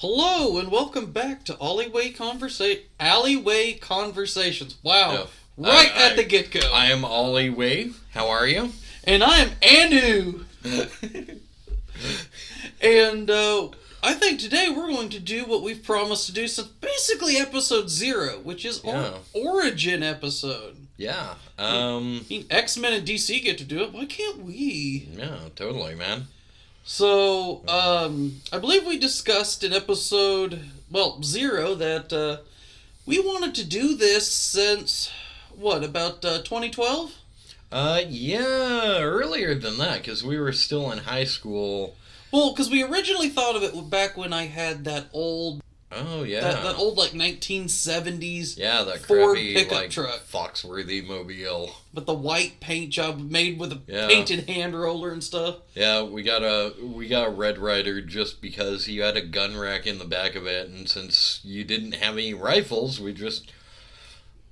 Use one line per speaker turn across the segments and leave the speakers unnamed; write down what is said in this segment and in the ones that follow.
Hello and welcome back to Alleyway Conversations. Wow,
Yeah.
right at the get-go.
I am Ollie Way. How are you?
And I am Anu. And I think today we're going to do what we've promised to do since basically episode 0, which is our origin episode.
Yeah.
I mean, X-Men and DC get to do it. Why can't we?
Yeah, totally, man.
So, I believe we discussed in episode, 0, that we wanted to do this since, about 2012?
Yeah, earlier than that, because we were still in high school.
Well, because we originally thought of it back when I had that old...
Oh, yeah.
That old, 1970s
that
Ford
crappy,
pickup truck.
Foxworthy mobile.
With the white paint job made with a
Yeah.
painted hand roller and stuff.
Yeah, we got a Red Ryder just because he had a gun rack in the back of it, and since you didn't have any rifles, we just,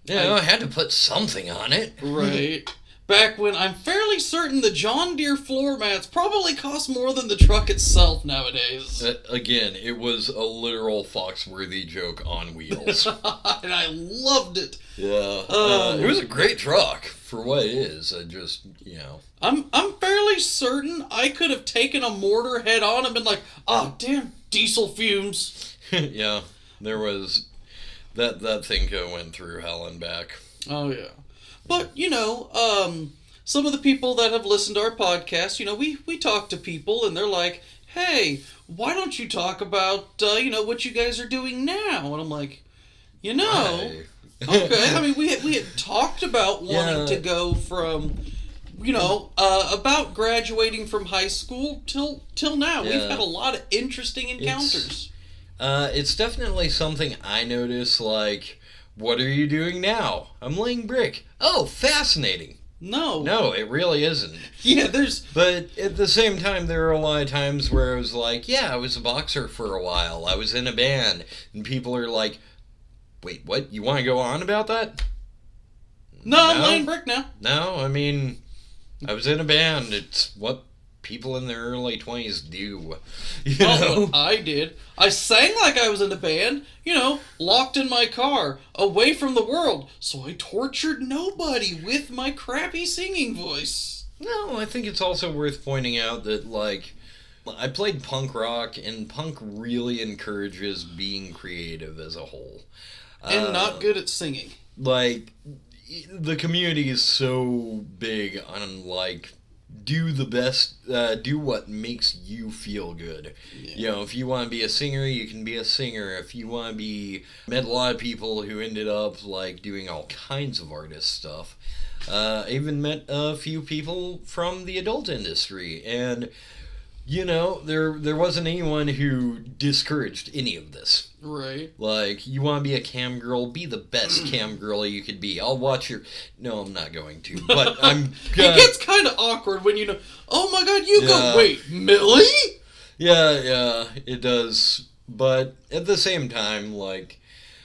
had to put something on it.
Right. Back when I'm fairly certain the John Deere floor mats probably cost more than the truck itself nowadays.
Again, it was a literal Foxworthy joke on wheels.
And I loved it.
Yeah. It was a great truck for what it is.
I'm fairly certain I could have taken a mortar head on and been like, damn, diesel fumes.
Yeah. There was... That thing went through hell and back.
Oh, yeah. But, some of the people that have listened to our podcast, we talk to people and they're like, hey, why don't you talk about, what you guys are doing now? And I'm like, okay. I mean, we had talked about wanting to go from, about graduating from high school till now.
Yeah.
We've had a lot of interesting encounters.
It's definitely something I notice, like... What are you doing now? I'm laying brick. Oh, fascinating. No, it really isn't.
Yeah,
But at the same time, there are a lot of times where I was like, I was a boxer for a while. I was in a band. And people are like, wait, what? You want to go on about that?
No, I'm laying brick now.
No, I mean, I was in a band. It's what people in their early 20s do.
I did. I sang like I was in a band, locked in my car, away from the world, so I tortured nobody with my crappy singing voice.
No, I think it's also worth pointing out that, I played punk rock, and punk really encourages being creative as a whole.
And not good at singing.
The community is so big on, do the best, do what makes you feel good. Yeah. If you want to be a singer, you can be a singer. If you want to be... Met a lot of people who ended up, doing all kinds of artist stuff. I even met a few people from the adult industry, and, there wasn't anyone who discouraged any of this.
Right.
You want to be a cam girl, be the best cam girl you could be. I'll watch your... No, I'm not going to, but I'm gonna...
It gets kind of awkward when oh my god, you go, wait, Millie?
Yeah, it does. But at the same time,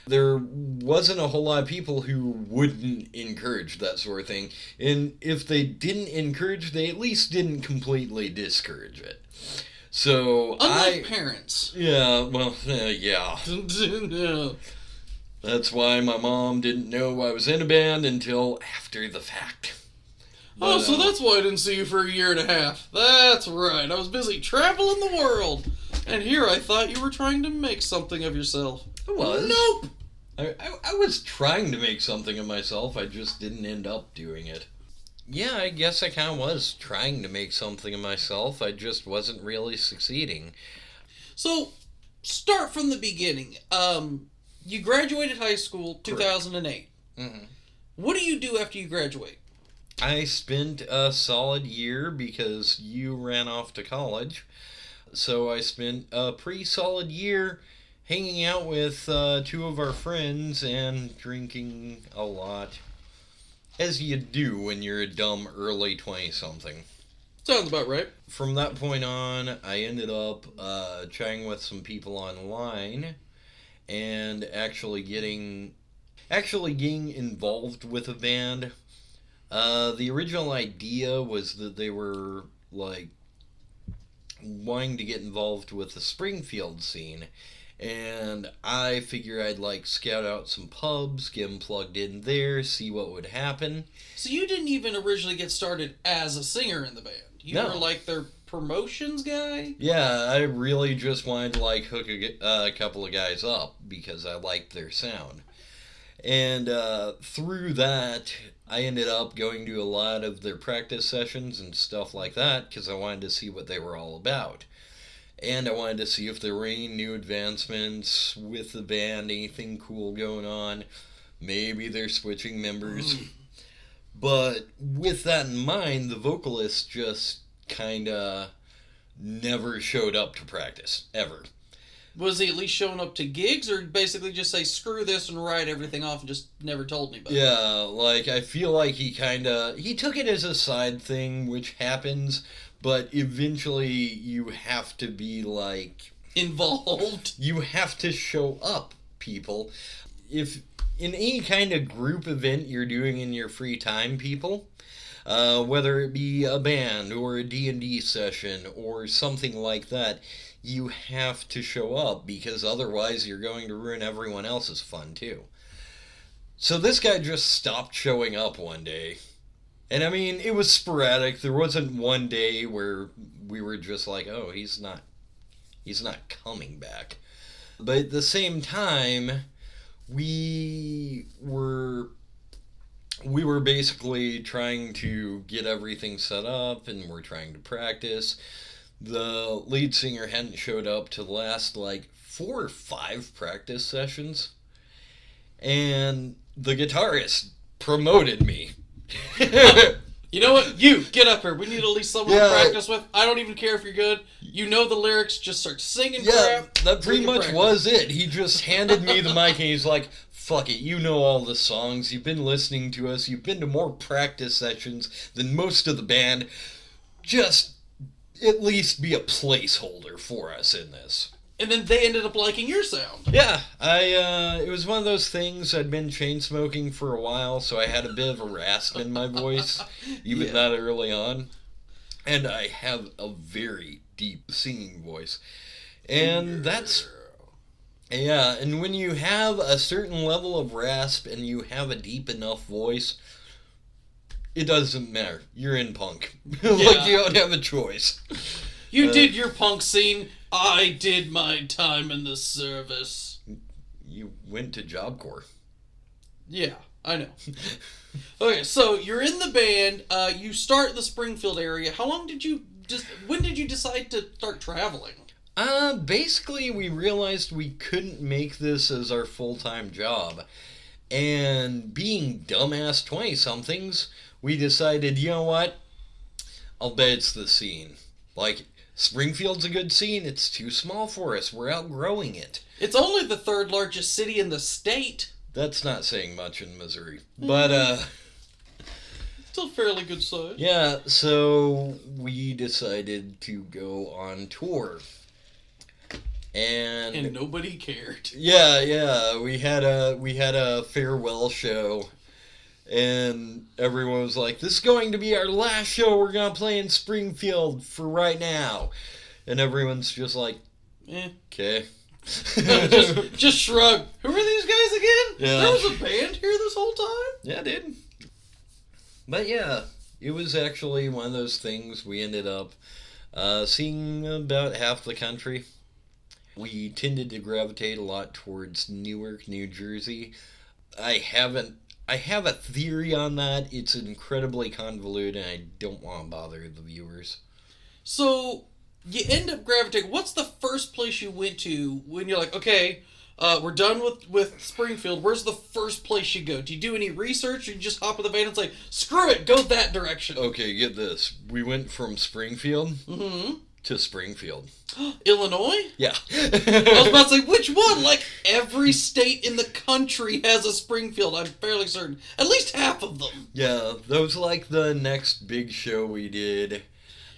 there wasn't a whole lot of people who wouldn't encourage that sort of thing. And if they didn't encourage, they at least didn't completely discourage it. So
Unlike parents.
Yeah, well, yeah.
Yeah.
That's why my mom didn't know I was in a band until after the fact.
But, so that's why I didn't see you for a year and a half. That's right. I was busy traveling the world. And here I thought you were trying to make something of yourself.
I was.
Nope.
I was trying to make something of myself. I just didn't end up doing it. Yeah, I guess I kind of was trying to make something of myself. I just wasn't really succeeding.
So, start from the beginning. You graduated high school 2008.
Mm-hmm.
What do you do after you graduate?
I spent a solid year because you ran off to college. So I spent a pretty solid year hanging out with 2 of our friends and drinking a lot. As you do when you're a dumb early 20-something.
Sounds about right.
From that point on, I ended up chatting with some people online and actually getting involved with a band. The original idea was that they were wanting to get involved with the Springfield scene, And I figure I'd like scout out some pubs, get them plugged in there, see what would happen.
So you didn't even originally get started as a singer in the band. You
No.
were like their promotions guy?
Yeah, I really just wanted to like hook a couple of guys up because I liked their sound. And through that, I ended up going to a lot of their practice sessions and stuff like that because I wanted to see what they were all about. And I wanted to see if there were any new advancements with the band, anything cool going on. Maybe they're switching members. But with that in mind, the vocalist just kind of never showed up to practice, ever.
Was he at least showing up to gigs, or basically just say, screw this and write everything off and just never told anybody?
Yeah, like, I feel like he took it as a side thing, which happens, but eventually you have to be, like...
Involved.
You have to show up, people. If in any kind of group event you're doing in your free time, people, whether it be a band or a D&D session or something like that, you have to show up because otherwise you're going to ruin everyone else's fun too. So this guy just stopped showing up one day. And I mean, it was sporadic. There wasn't one day where we were just like, oh, he's not coming back. But at the same time, we were basically trying to get everything set up and we're trying to practice. The lead singer hadn't showed up to the last like 4 or 5 practice sessions. And the guitarist promoted me.
You know what? You, get up here. We need at least someone to practice with. I don't even care if you're good. You know the lyrics. Just start singing crap.
That pretty much was it. He just handed me the mic and he's like, fuck it, you know all the songs. You've been listening to us. You've been to more practice sessions than most of the band. Just at least be a placeholder for us in this.
And then they ended up liking your sound.
Yeah, it was one of those things. I'd been chain smoking for a while, so I had a bit of a rasp in my voice, even that early on. And I have a very deep singing voice. And and when you have a certain level of rasp and you have a deep enough voice, it doesn't matter. You're in punk. Like, you don't have a choice.
You did your punk scene. I did my time in the service.
You went to Job Corps.
Yeah, I know. Okay, so you're in the band. You start in the Springfield area. When did you decide to start traveling?
Basically, we realized we couldn't make this as our full-time job. And being dumbass 20-somethings, we decided, you know what? I'll bet it's the scene. Like, Springfield's a good scene. It's too small for us. We're outgrowing it.
It's only the 3rd largest city in the state.
That's not saying much in Missouri. But,
still fairly good size.
Yeah, so we decided to go on tour. And
nobody cared.
Yeah, we had a farewell show. And everyone was like, this is going to be our last show we're going to play in Springfield for right now. And everyone's just like, okay.
just shrug. Who are these guys again?
Yeah.
There was a band here this whole time?
Yeah, dude. But yeah, it was actually one of those things we ended up seeing about half the country. We tended to gravitate a lot towards Newark, New Jersey. I have a theory on that. It's incredibly convoluted, and I don't want to bother the viewers.
So, you end up gravitating. What's the first place you went to when you're like, okay, we're done with Springfield. Where's the first place you go? Do you do any research, or you just hop in the van and say, screw it, go that direction?
Okay, get this. We went from Springfield to Springfield.
Illinois?
Yeah.
I was about to say, which one? Like, every state in the country has a Springfield, I'm fairly certain. At least half of them.
Yeah, that was like the next big show we did.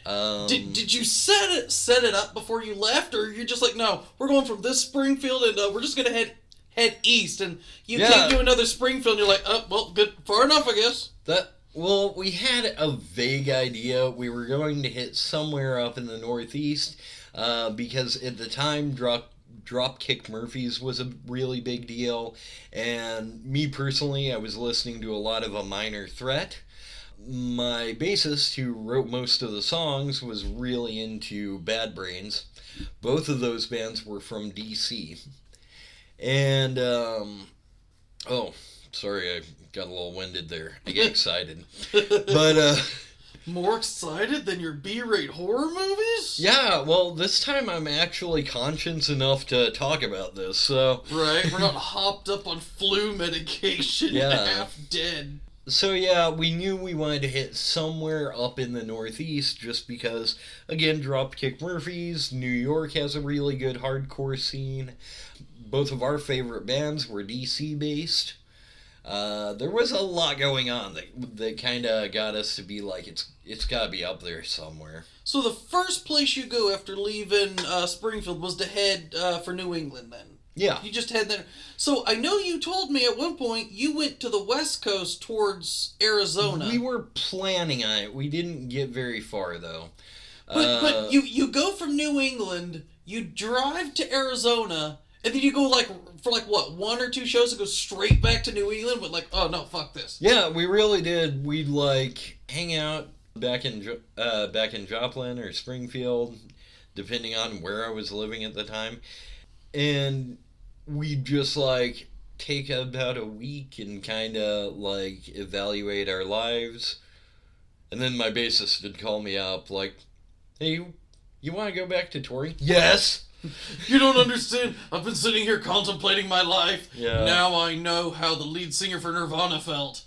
Did you set it up before you left, or you're just like, no, we're going from this Springfield, and we're just going to head east, and you can't do another Springfield, and you're like, oh, well, good, far enough, I guess.
Well, we had a vague idea. We were going to hit somewhere up in the Northeast, because at the time, Dropkick Murphys was a really big deal. And me personally, I was listening to a lot of A Minor Threat. My bassist, who wrote most of the songs, was really into Bad Brains. Both of those bands were from DC. And, oh, sorry, I got a little winded there. I get excited. But,
More excited than your B-rate horror movies?
yeah, well, this time I'm actually conscious enough to talk about this, so...
Right, we're not hopped up on flu medication,
Yeah.
half dead.
So yeah, we knew we wanted to hit somewhere up in the Northeast just because, again, Dropkick Murphys, New York has a really good hardcore scene. Both of our favorite bands were DC based. There was a lot going on that kind of got us to be like, it's got to be up there somewhere.
So the first place you go after leaving Springfield was to head for New England then?
Yeah.
You just head there. So I know you told me at one point you went to the West Coast towards Arizona.
We were planning on it. We didn't get very far, though.
But you go from New England, you drive to Arizona, and then you go for what, 1 or 2 shows and go straight back to New England with oh no, fuck this.
Yeah, we really did. We'd hang out back in Joplin or Springfield, depending on where I was living at the time. And we'd just take about a week and kind of evaluate our lives. And then my bassist would call me up hey, you want to go back to touring? Yes!
You don't understand. I've been sitting here contemplating my life.
Yeah.
Now I know how the lead singer for Nirvana felt.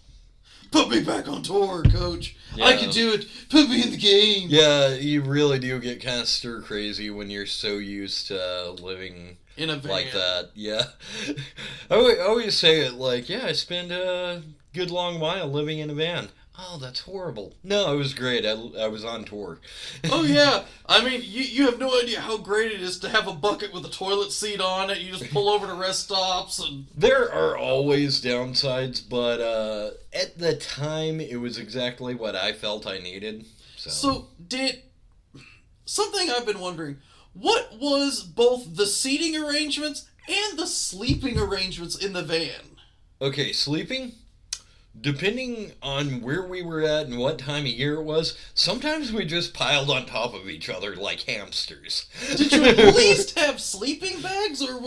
Put me back on tour, coach.
Yeah.
I can do it. Put me in the game.
Yeah, you really do get kind of stir crazy when you're so used to living
In a van.
like that. Yeah. I always say it yeah, I spent a good long while living in a van. Oh, that's horrible. No, it was great. I was on tour.
Oh, yeah. I mean, you have no idea how great it is to have a bucket with a toilet seat on it. You just pull over to rest stops and...
There are always downsides, but at the time, it was exactly what I felt I needed.
So, something I've been wondering, what was both the seating arrangements and the sleeping arrangements in the van?
Okay, sleeping? Depending on where we were at and what time of year it was, sometimes we just piled on top of each other like hamsters.
Did you at least have sleeping bags, or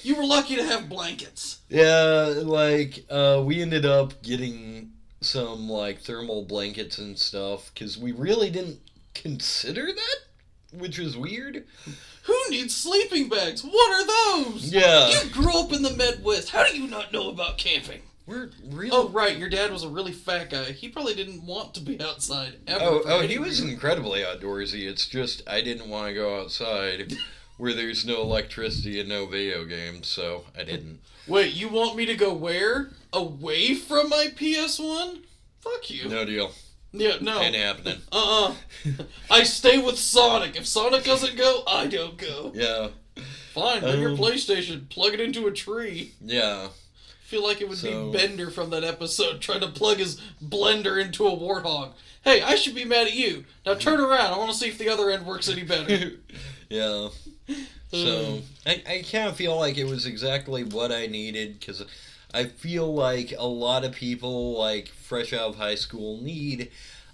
you were lucky to have blankets?
Yeah, we ended up getting some, thermal blankets and stuff, because we really didn't consider that, which was weird.
Who needs sleeping bags? What are those?
Yeah.
You grew up in the Midwest. How do you not know about camping?
We're really...
Oh, right. Your dad was a really fat guy. He probably didn't want to be outside ever.
He was incredibly outdoorsy. It's just I didn't want to go outside where there's no electricity and no video games, so I didn't.
Wait, you want me to go where? Away from my PS1? Fuck you.
No deal.
Yeah, no.
Ain't happening.
I stay with Sonic. If Sonic doesn't go, I don't go.
Yeah.
Fine, bring your PlayStation. Plug it into a tree.
Yeah.
Feel like it would be Bender from that episode trying to plug his blender into a warthog. Hey, I should be mad at you. Now turn around. I want to see if the other end works any better.
Yeah. So, I kind of feel like it was exactly what I needed, because I feel like a lot of people, fresh out of high school, need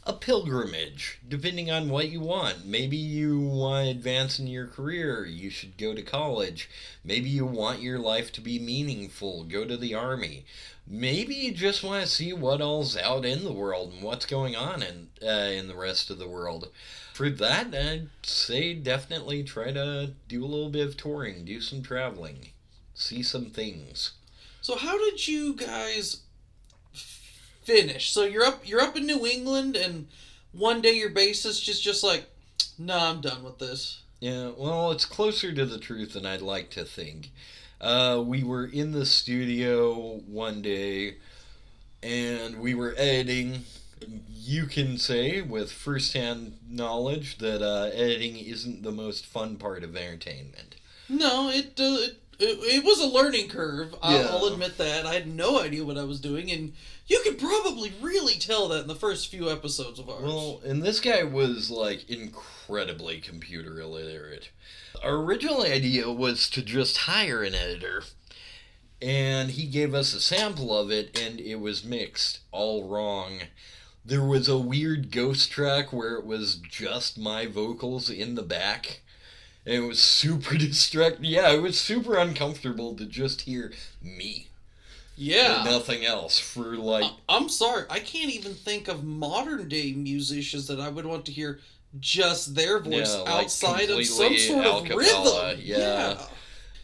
a pilgrimage, depending on what you want. Maybe you want to advance in your career, you should go to college. Maybe you want your life to be meaningful, go to the army. Maybe you just want to see what all's out in the world and what's going on in the rest of the world. For that, I'd say definitely try to do a little bit of touring, do some traveling, see some things.
So how did you guys finish? So you're up in New England, and one day your bassist just nah, I'm done with this.
Yeah, well, it's closer to the truth than I'd like to think. We were in the studio one day, and we were editing. You can say, with first-hand knowledge, that editing isn't the most fun part of entertainment.
No, it it was a learning curve. I'll
Yeah.
admit that. I had no idea what I was doing, and you could probably really tell that in the first few episodes of ours.
Well, and this guy was like incredibly computer illiterate. Our original idea was to just hire an editor, and he gave us a sample of it, and it was mixed all wrong. There was a weird ghost track where it was just my vocals in the back. And it was super distracting. Yeah, it was super uncomfortable to just hear me.
yeah.
And nothing else for like...
I'm sorry. I can't even think of modern day musicians that I would want to hear just their voice
Yeah, like
outside of some
completely
sort of
a cappella,
rhythm.
yeah.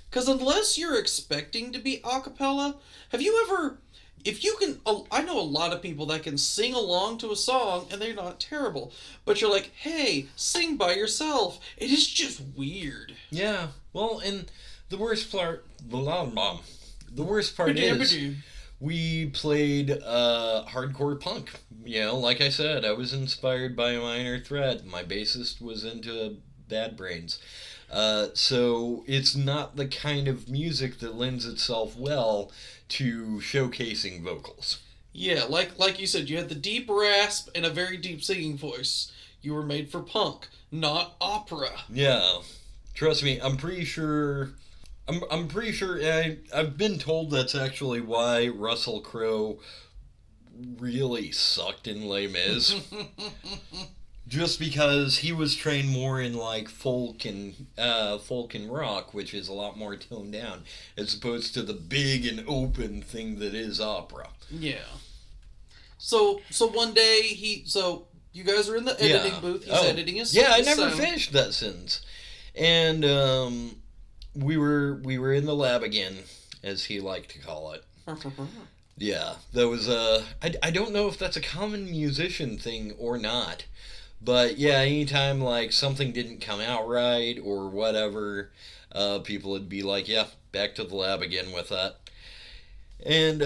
Because unless you're expecting to be a cappella, have you ever... If you can... I know a lot of people that can sing along to a song and they're not terrible. But you're like, hey, sing by yourself. It is just weird.
Yeah, well, and the worst part... The worst part is... We played hardcore punk. You know, like I said, I was inspired by Minor Threat. My bassist was into Bad Brains. So it's not the kind of music that lends itself well to showcasing vocals.
Yeah, like you said, you had the deep rasp and a very deep singing voice. You were made for punk, not opera.
Yeah, trust me, I'm pretty sure. I'm pretty sure. I've been told that's actually why Russell Crowe really sucked in Les Mis. Just because he was trained more in like folk and rock, which is a lot more toned down, as opposed to the big and open thing that is opera.
Yeah. So one day you guys are in the editing booth. He's editing his
Yeah, I never
sound.
finished that sentence, and we were in the lab again, as he liked to call it. Yeah, that was I don't know if that's a common musician thing or not. But yeah, anytime like something didn't come out right or whatever, people would be like, "Yeah, back to the lab again with that." And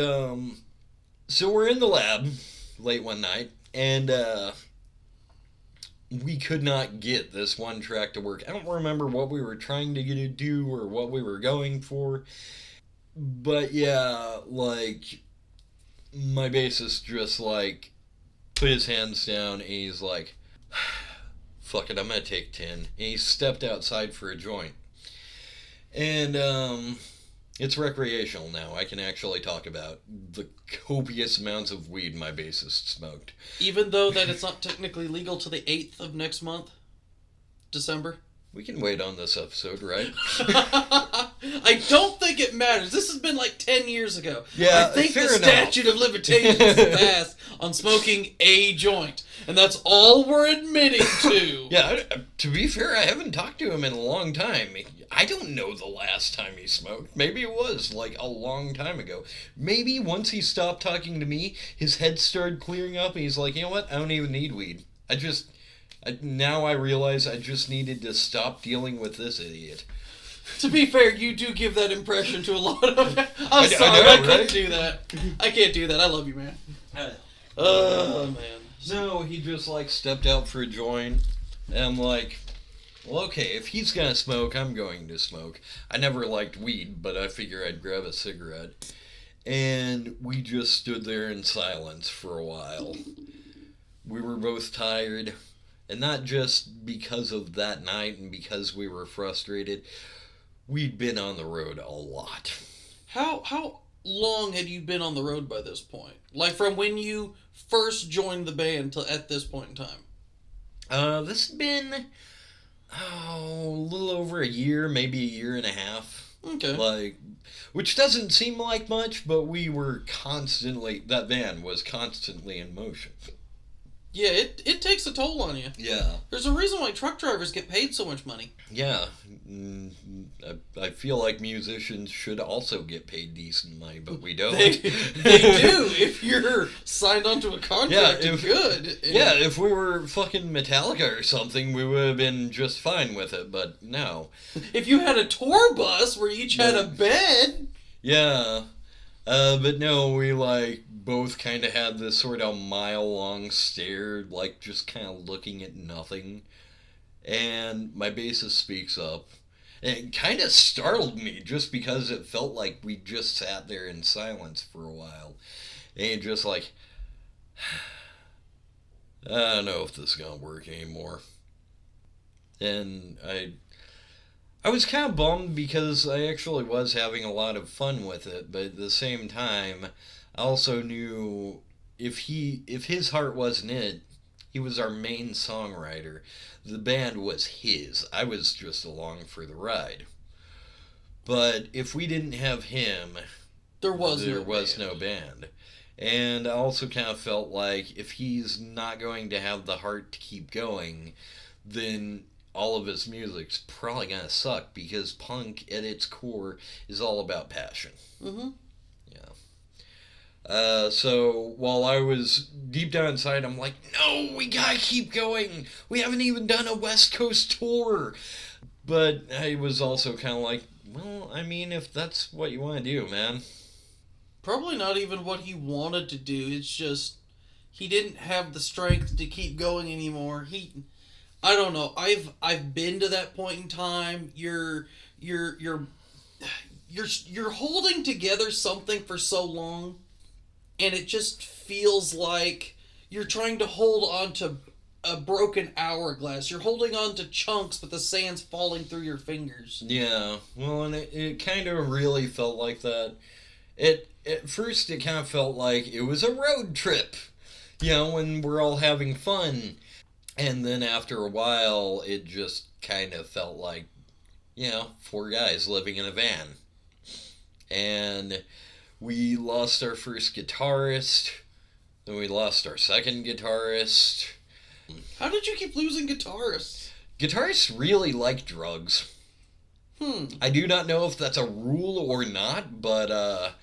so we're in the lab late one night, and we could not get this one track to work. I don't remember what we were trying to get it to do or what we were going for, but yeah, like my bassist just like put his hands down and he's like, fuck it, I'm gonna take 10. And he stepped outside for a joint. And it's recreational now. I can actually talk about the copious amounts of weed my bassist smoked.
Even though that it's not technically legal till the 8th of next month, December.
We can wait on this episode, right?
I don't think it matters. This has been like 10 years ago.
Yeah,
I think the
fair enough.
statute of limitations is passed on smoking a joint. And that's all we're admitting to.
Yeah, to be fair, I haven't talked to him in a long time. I don't know the last time he smoked. Maybe it was like a long time ago. Maybe once he stopped talking to me, his head started clearing up and he's like, you know what? I don't even need weed. Now I realize I just needed to stop dealing with this idiot.
To be fair, you do give that impression to a lot of...
I
sorry,
know,
I can't
right?
do that. I can't do that. I love you, man. Man.
No, he just like stepped out for a joint, and I'm like, well, okay, if he's gonna smoke, I'm going to smoke. I never liked weed, but I figure I'd grab a cigarette. And we just stood there in silence for a while. We were both tired, and not just because of that night and because we were frustrated. We'd been on the road a lot.
How long had you been on the road by this point? Like from when you first joined the band till at this point in time?
This has been a little over a year, maybe a year and a half.
Okay.
Which doesn't seem like much, but that van was constantly in motion.
Yeah, it takes a toll on you.
Yeah.
There's a reason why truck drivers get paid so much money.
Yeah. I feel like musicians should also get paid decent money, but we don't.
They do if you're signed onto a contract and good.
Yeah, if we were fucking Metallica or something, we would have been just fine with it, but no.
If you had a tour bus where each had a bed.
Yeah. But no, we both kind of had this sort of mile-long stare, just kind of looking at nothing. And my bassist speaks up, It kind of startled me just because it felt like we just sat there in silence for a while. And just like, I don't know if this is going to work anymore. And I was kind of bummed because I actually was having a lot of fun with it, but at the same time, I also knew if his heart wasn't it, he was our main songwriter. The band was his. I was just along for the ride. But if we didn't have him,
There was
no band. And I also kind of felt like if he's not going to have the heart to keep going, then all of his music's probably going to suck, because punk at its core is all about passion.
Mm-hmm.
So while I was deep down inside, I'm like, no, we gotta keep going. We haven't even done a West Coast tour. But I was also kind of like, well, I mean, if that's what you want to do, man.
Probably not even what he wanted to do. It's just he didn't have the strength to keep going anymore. I don't know. I've been to that point in time. You're holding together something for so long, and it just feels like you're trying to hold on to a broken hourglass. You're holding on to chunks, but the sand's falling through your fingers.
Yeah, well, and it kind of really felt like that. At first, it kind of felt like it was a road trip, when we're all having fun. And then after a while, it just kind of felt like, four guys living in a van. And we lost our first guitarist, then we lost our second guitarist.
How did you keep losing guitarists?
Guitarists really like drugs. I do not know if that's a rule or not, but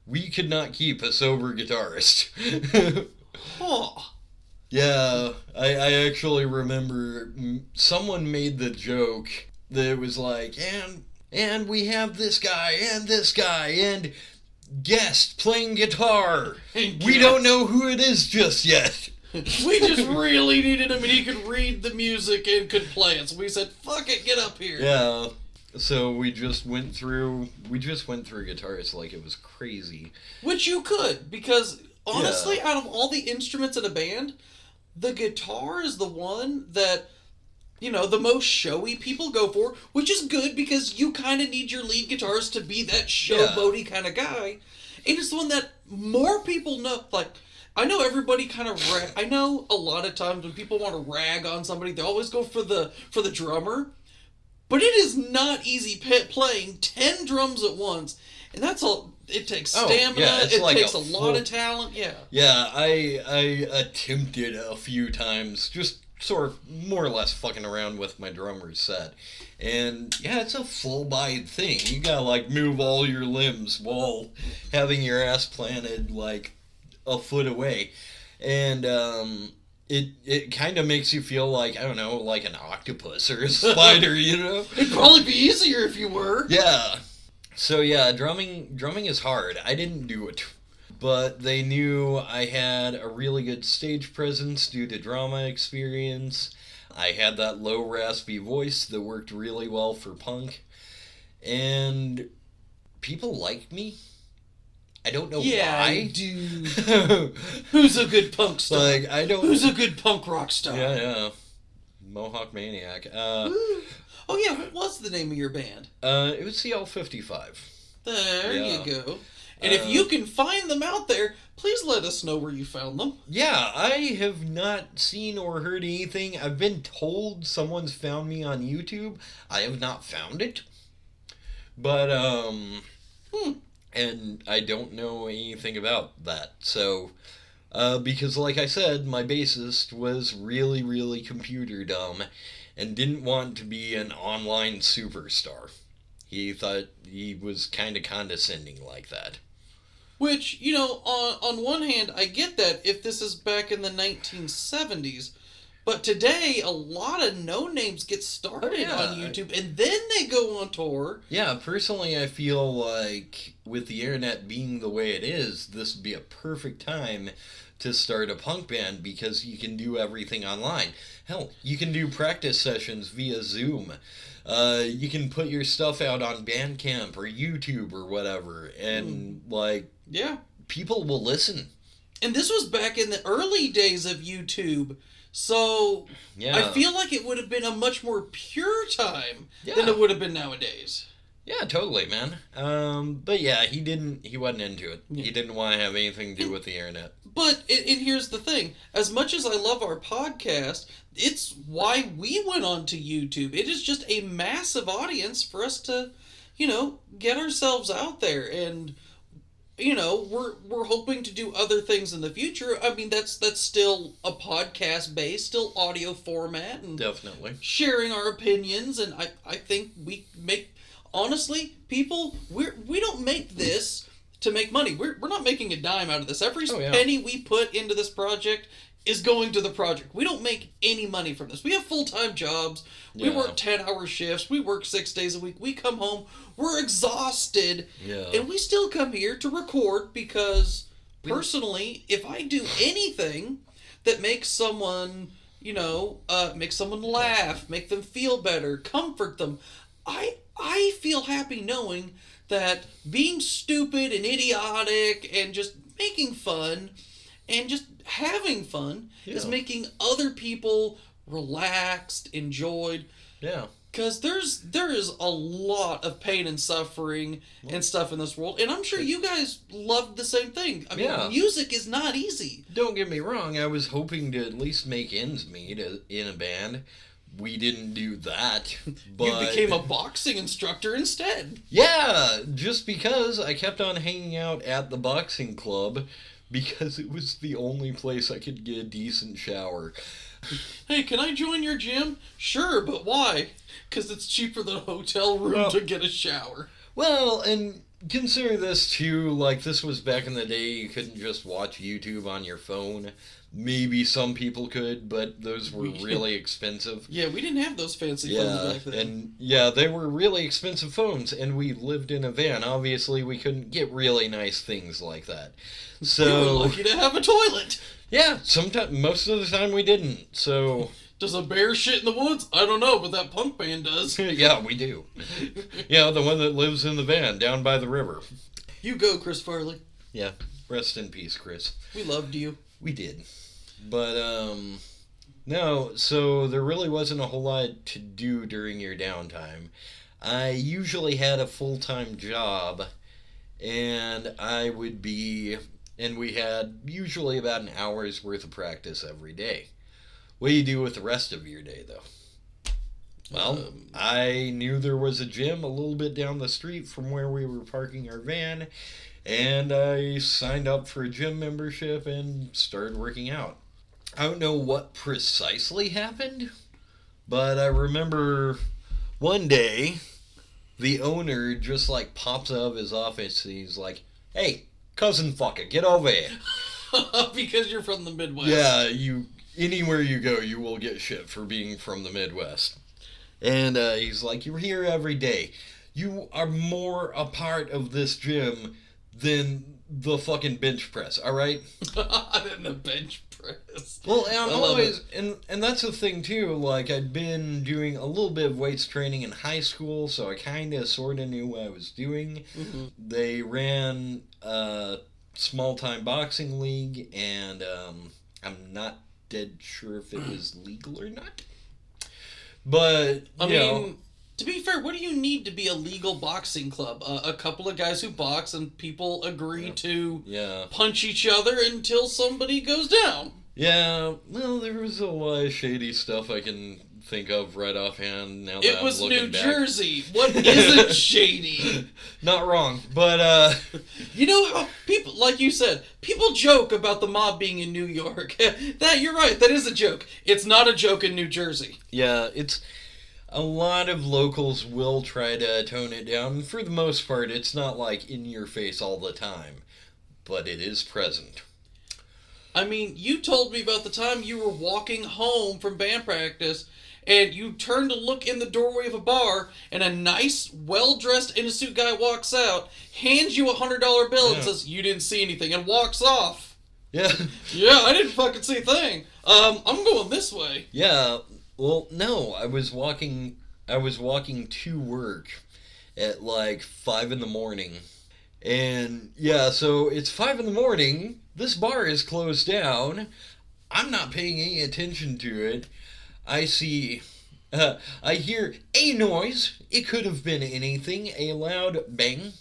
we could not keep a sober guitarist.
Huh.
Yeah, I actually remember someone made the joke that it was like, and we have this guy, and guest playing guitar. We don't know who it is just yet.
We just really needed him, and he could read the music and could play it. So we said, "Fuck it, get up here."
Yeah. So we just went through guitarists like it was crazy.
Which you could, because honestly, out of all the instruments in a band, the guitar is the one that, the most showy people go for, which is good because you kind of need your lead guitarist to be that showboaty kind of guy. And it's the one that more people know. Like, I know everybody kind of I know a lot of times when people want to rag on somebody, they always go for the drummer. But it is not easy playing 10 drums at once. And that's all. It takes stamina. It like takes a lot of talent. Yeah.
Yeah, I attempted a few times, just sort of more or less fucking around with my drummer's set. And yeah, it's a full-bodied thing. You gotta move all your limbs while having your ass planted a foot away. And it kind of makes you feel like, I don't know, like an octopus or a spider,
It'd probably be easier if you were.
Yeah. So yeah, drumming is hard. I didn't do it, but they knew I had a really good stage presence due to drama experience. I had that low raspy voice that worked really well for punk, and people liked me. I don't know why.
Yeah, dude. Who's a good punk star? Who's a good punk rock star?
Yeah. Mohawk Maniac.
Oh yeah, what was the name of your band?
It was CL55.
There you go. And if you can find them out there, please let us know where you found them.
Yeah, I have not seen or heard anything. I've been told someone's found me on YouTube. I have not found it. But, and I don't know anything about that. So, because like I said, my bassist was really, really computer dumb and didn't want to be an online superstar. He thought he was kind of condescending like that.
Which, on one hand, I get that if this is back in the 1970s. But today, a lot of no-names get started on YouTube, and then they go on tour.
Yeah, personally, I feel like with the internet being the way it is, this would be a perfect time to start a punk band because you can do everything online. Hell, you can do practice sessions via Zoom. You can put your stuff out on Bandcamp or YouTube or whatever, and
Yeah.
people will listen.
And this was back in the early days of YouTube. So
Yeah.
I feel like it would have been a much more pure time
Yeah.
than it would have been nowadays.
Yeah, totally, man. But yeah, he wasn't into it.
Yeah.
He didn't want to have anything to do with the internet.
But, and here's the thing. As much as I love our podcast, it's why we went on to YouTube. It is just a massive audience for us to, get ourselves out there. And, we're hoping to do other things in the future. I mean, that's still a podcast base, still audio format. And
Definitely.
sharing our opinions. And I think we make... Honestly, people, we don't make this to make money. We're not making a dime out of this. Every penny we put into this project is going to the project. We don't make any money from this. We have full-time jobs. We work 10-hour shifts. We work 6 days a week. We come home. We're exhausted.
Yeah.
And we still come here to record because, personally, if I do anything that makes someone, make someone laugh, make them feel better, comfort them, I feel happy knowing that being stupid and idiotic and just making fun and just having fun is making other people relaxed, enjoyed.
Yeah.
Because there is a lot of pain and suffering and stuff in this world, and I'm sure you guys loved the same thing. I mean, music is not easy.
Don't get me wrong, I was hoping to at least make ends meet in a band. We didn't do that, but...
You became a boxing instructor instead.
Yeah, just because I kept on hanging out at the boxing club because it was the only place I could get a decent shower.
Hey, can I join your gym? Sure, but why? Because it's cheaper than a hotel room to get a shower.
Well, and consider this too, this was back in the day, you couldn't just watch YouTube on your phone. Maybe some people could, but those were really expensive.
Yeah, we didn't have those fancy phones back then.
And they were really expensive phones, and we lived in a van. Obviously, we couldn't get really nice things like that. So
we were lucky to have a toilet.
Yeah, most of the time we didn't. So
does a bear shit in the woods? I don't know, but that punk band does.
Yeah, we do. Yeah, the one that lives in the van down by the river.
You go, Chris Farley.
Yeah, rest in peace, Chris.
We loved you.
We did. But, no, so there really wasn't a whole lot to do during your downtime. I usually had a full-time job, and we had usually about an hour's worth of practice every day. What do you do with the rest of your day, though? Well, I knew there was a gym a little bit down the street from where we were parking our van, and I signed up for a gym membership and started working out. I don't know what precisely happened, but I remember one day the owner just pops out of his office and he's like, "Hey, cousin fucker, get over here."
Because you're from the Midwest.
Yeah, anywhere you go, you will get shit for being from the Midwest. And he's like, "You're here every day. You are more a part of this gym than the fucking bench press, alright?"
Than the bench press.
Well, and I'm always, and that's the thing too, I'd been doing a little bit of weights training in high school, so I kinda sorta knew what I was doing. Mm-hmm. They ran a small-time boxing league, and I'm not dead sure if it was legal or not. But,
I mean, to be fair, what do you need to be a legal boxing club? A couple of guys who box and people agree to punch each other until somebody goes down. Yeah, well, there was a lot of shady stuff I can think of right offhand now that it
I'm
was
looking
New
back.
Jersey. What isn't shady?
Not wrong, but
you know how people, like you said, people joke about the mob being in New York. You're right, that is a joke. It's not a joke in New Jersey.
Yeah, it's a lot of locals will try to tone it down. For the most part, it's not in your face all the time, but it is present.
I mean, you told me about the time you were walking home from band practice and you turn to look in the doorway of a bar, and a nice, well-dressed, in-a-suit guy walks out, hands you $100 bill and says, "You didn't see anything," and walks off.
Yeah.
Yeah, I didn't fucking see a thing. I'm going this way.
Yeah. Well, no, I was walking to work at like 5 in the morning. And yeah, so it's 5 in the morning. This bar is closed down. I'm not paying any attention to it. I see, I hear a noise. It could have been anything. A loud bang.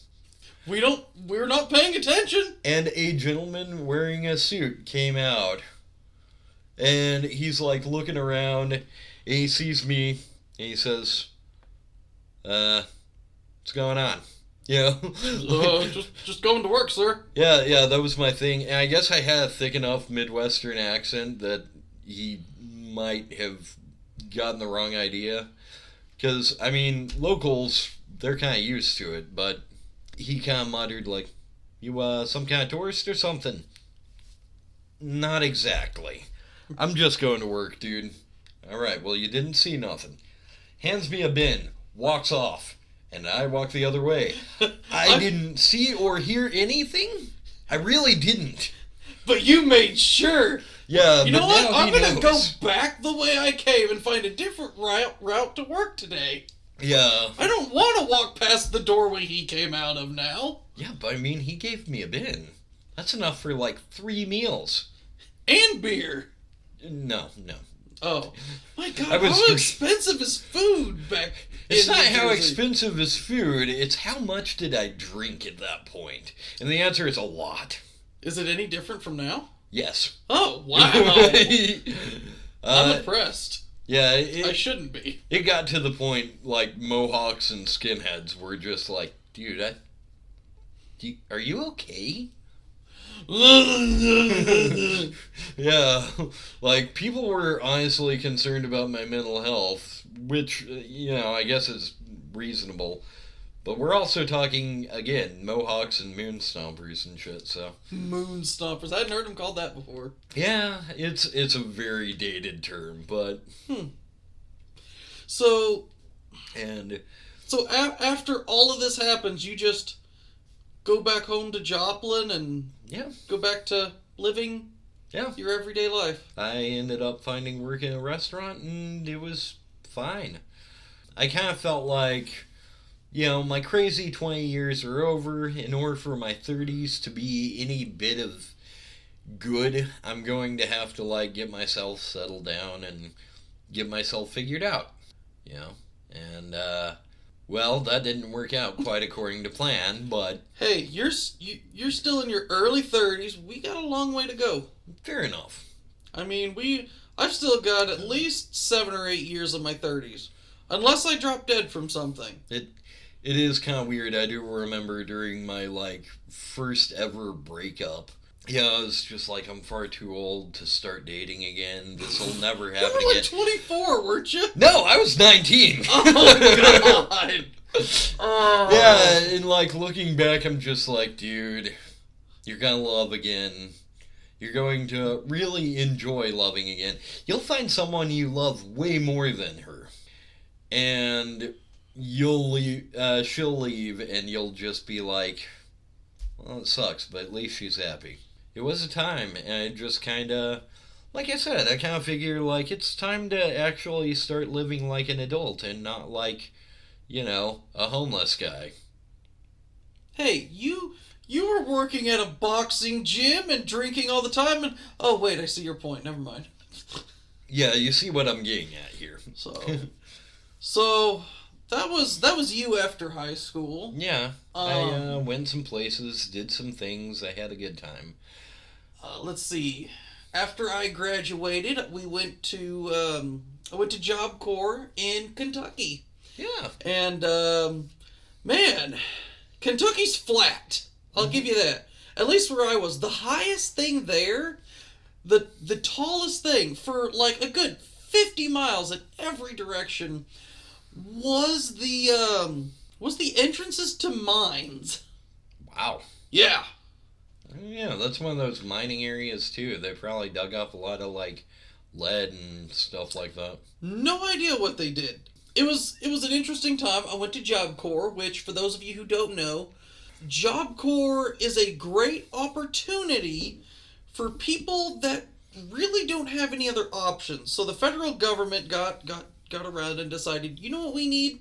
We're not paying attention.
And a gentleman wearing a suit came out. And he's like looking around. And he sees me. And he says, what's going on? You know?
Just going to work, sir.
Yeah, that was my thing. And I guess I had a thick enough Midwestern accent that he might have gotten the wrong idea. Because, I mean, locals, they're kind of used to it, but he kind of muttered, like, you, some kind of tourist or something? Not exactly. I'm just going to work, dude. Alright, well, you didn't see nothing. Hands me a bin, walks off. And I walked the other way. I didn't see or hear anything. I really didn't.
But you made sure.
Yeah,
You know what?
now
I'm
he
gonna
knows.
go back the way I came and find a different route to work today.
Yeah.
I don't want to walk past the doorway he came out of now.
Yeah, but I mean, he gave me a bin. That's enough for like 3 meals.
And beer.
No.
Oh. My God,
I was
how
for-
expensive is food back
It's
in
not
New
how
Jersey?
expensive is food, it's how much did I drink at that point. And the answer is a lot.
Is it any different from now?
Yes.
Oh, wow. I'm impressed.
Yeah,
I shouldn't be.
it got to the point, like, mohawks and skinheads were just like, dude, are you okay? Yeah, like, people were honestly concerned about my mental health, which, I guess is reasonable. But we're also talking, again, mohawks and moon stompers and shit, so.
Moon stompers. I hadn't heard him called that before.
Yeah, it's a very dated term, but.
So
And.
after all of this happens, you just go back home to Joplin and
Yeah.
go back to living
Yeah.
your everyday life.
I ended up finding work in a restaurant, and it was fine. I kind of felt like, my crazy 20 years are over. In order for my 30s to be any bit of good, I'm going to have to, like, get myself settled down and get myself figured out, And, well, that didn't work out quite according to plan, but
Hey, you're still in your early 30s. We got a long way to go.
fair enough.
I mean, I've still got at least 7 or 8 years of my 30s. Unless I drop dead from something.
It is kind of weird. I do remember during my, first ever breakup, I was just like, I'm far too old to start dating again. This will never
You
happen
were like
again.
24, weren't you?
No, I was 19.
Oh, God. Oh.
Yeah, and, looking back, I'm just like, dude, you're gonna love again. You're going to really enjoy loving again. You'll find someone you love way more than her. And you'll leave, she'll leave, and you'll just be like, well, it sucks, but at least she's happy. It was a time, and I just kind of, like I said, I kind of figure, it's time to actually start living like an adult and not like, a homeless guy.
Hey, you were working at a boxing gym and drinking all the time and... Oh, wait, I see your point. Never mind.
Yeah, you see what I'm getting at here.
So that was you after high school.
Yeah, I went some places, did some things, I had a good time.
Let's see. After I graduated, I went to Job Corps in Kentucky.
Yeah.
And, man, Kentucky's flat. I'll give you that. At least where I was. The highest thing there, the tallest thing for like a good 50 miles in every direction was the entrances to mines.
Wow.
Yeah.
Yeah, that's one of those mining areas too. They probably dug up a lot of lead and stuff like that.
No idea what they did. It was an interesting time. I went to Job Corps, which, for those of you who don't know, Job Corps is a great opportunity for people that really don't have any other options. So the federal government got around and decided, you know what we need?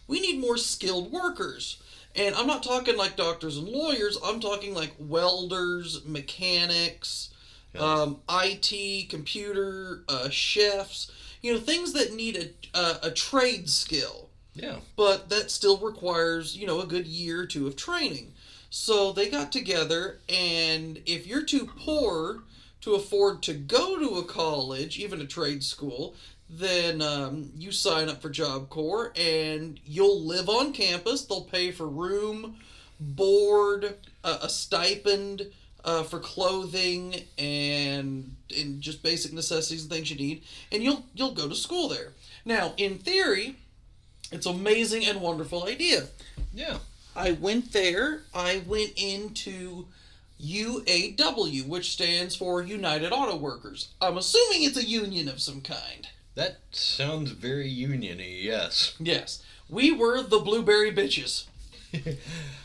We need more skilled workers. And I'm not talking like doctors and lawyers. I'm talking like welders, mechanics,
Yeah.
IT, computer, chefs. You know, things that need a trade skill,
Yeah.
but that still requires, you know, a good year or two of training. So they got together, and if you're too poor to afford to go to a college, even a trade school, then you sign up for Job Corps and you'll live on campus. They'll pay for room, board, a stipend for clothing and just basic necessities and things you need, and you'll go to school there. Now, in theory, it's an amazing and wonderful idea.
Yeah.
I went there. I went into UAW, which stands for United Auto Workers. I'm assuming it's a union of some kind.
That sounds very union-y, yes.
Yes. We were the Blueberry Bitches.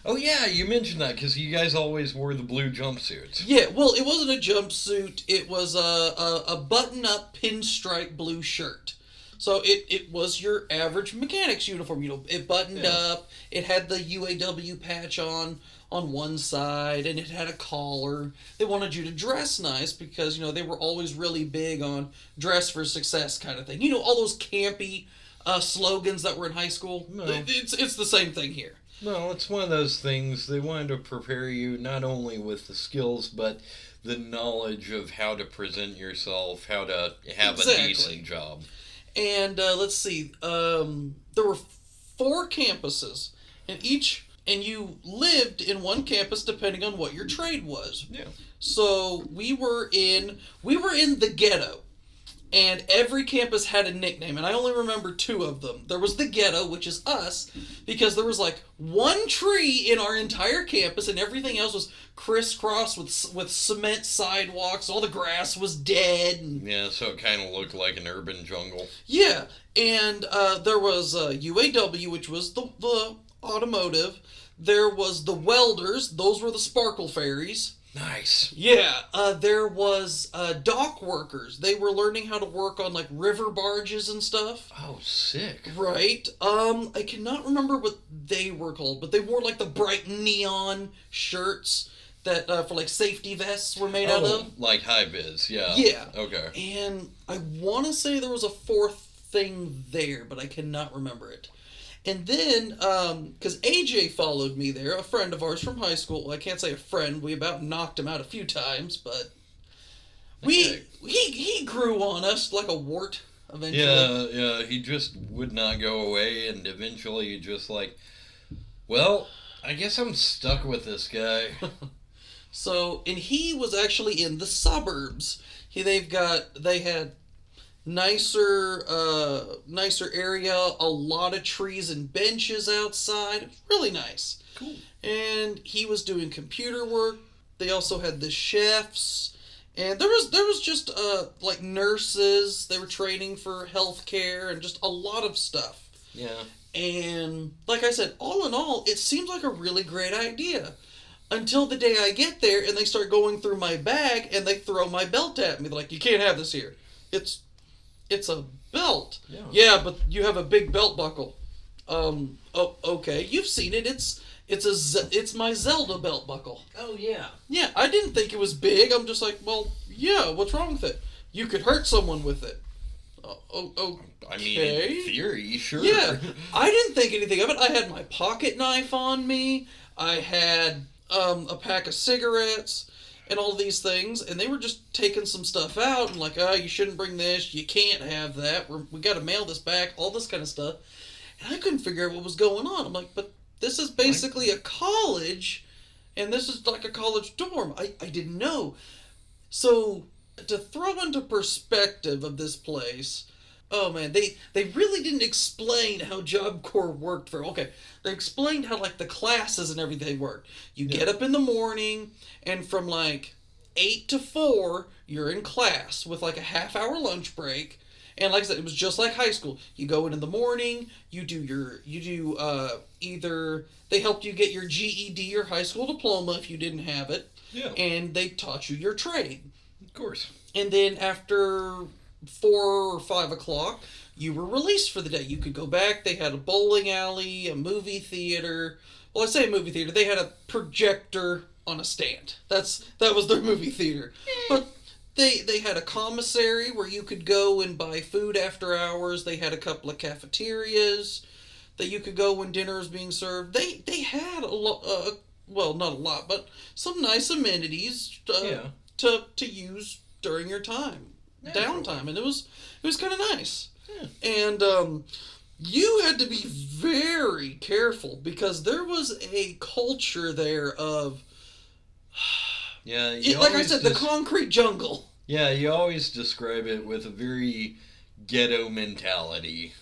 Oh yeah, you mentioned that because you guys always wore the blue jumpsuits.
Yeah, well, it wasn't a jumpsuit. It was a button-up pinstripe blue shirt. So it was your average mechanic's uniform. You know, it buttoned up. It had the UAW patch on one side, and it had a collar. They wanted you to dress nice because, you know, they were always really big on dress for success kind of thing. You know, all those campy slogans that were in high school.
No.
It's the same thing here.
No, it's one of those things. They wanted to prepare you not only with the skills, but the knowledge of how to present yourself, how to have
Exactly.
a decent job.
And let's see, there were 4 campuses, and you lived in one campus depending on what your trade was.
Yeah.
So we were in the ghetto, and every campus had a nickname, and I only remember 2 of them. There was the ghetto, which is us, because there was like one tree in our entire campus, and everything else was crisscrossed with cement sidewalks. All the grass was dead, and
Yeah, so it kind of looked like an urban jungle.
yeah, and there was UAW, which was the automotive. There was the welders; those were the sparkle fairies.
Nice.
Yeah, there was dock workers. They were learning how to work on like river barges and stuff.
Oh, sick.
Right. I cannot remember what they were called, but they wore like the bright neon shirts that for like safety vests were made out of.
Like high vis, yeah.
Yeah.
Okay.
And I want to say there was a 4th thing there, but I cannot remember it. And then, because AJ followed me there, a friend of ours from high school. Well, I can't say a friend. We about knocked him out a few times, but
Okay.
he grew on us like a wart eventually.
Yeah, he just would not go away, and eventually you just like, well, I guess I'm stuck with this guy.
So, and he was actually in the suburbs. They had nicer area, a lot of trees and benches outside. It was really nice.
Cool.
And he was doing computer work. They also had the chefs, and there was just like nurses. They were training for healthcare and just a lot of stuff.
Yeah.
And like I said, all in all, it seems like a really great idea. Until the day I get there and they start going through my bag and they throw my belt at me. They're like, "You can't have this here. It's a belt."
Yeah.
Yeah, but you have a big belt buckle. Oh, okay. You've seen it. It's my Zelda belt buckle.
Oh, yeah.
Yeah, I didn't think it was big. I'm just like, well, yeah. What's wrong with it? You could hurt someone with it. Oh.
I mean,
Okay.
in theory, sure.
Yeah, I didn't think anything of it. I had my pocket knife on me. I had a pack of cigarettes and all these things, and they were just taking some stuff out and like, you shouldn't bring this. You can't have that. We got to mail this back. All this kind of stuff, and I couldn't figure out what was going on. I'm like, but this is basically a college, and this is like a college dorm. I didn't know. So to throw into perspective of this place. Oh man, they really didn't explain how Job Corps worked they explained how like the classes and everything worked. You get up in the morning and from like 8 to 4 you're in class with like a half-hour lunch break, And like I said, it was just like high school. You go in the morning, either they helped you get your GED or high school diploma if you didn't have it.
Yeah.
And they taught you your trade.
Of course.
And then after 4 or 5 o'clock, you were released for the day. You could go back. They had a bowling alley, a movie theater. Well, I say movie theater. They had a projector on a stand. That was their movie theater. But they had a commissary where you could go and buy food after hours. They had a couple of cafeterias that you could go when dinner was being served. They had a lot, well, not a lot, but some nice amenities to use during your time, downtime, and it was kind of nice.
Yeah.
And you had to be very careful because there was a culture there of like I said, the concrete jungle.
Yeah, you always describe it with a very ghetto mentality.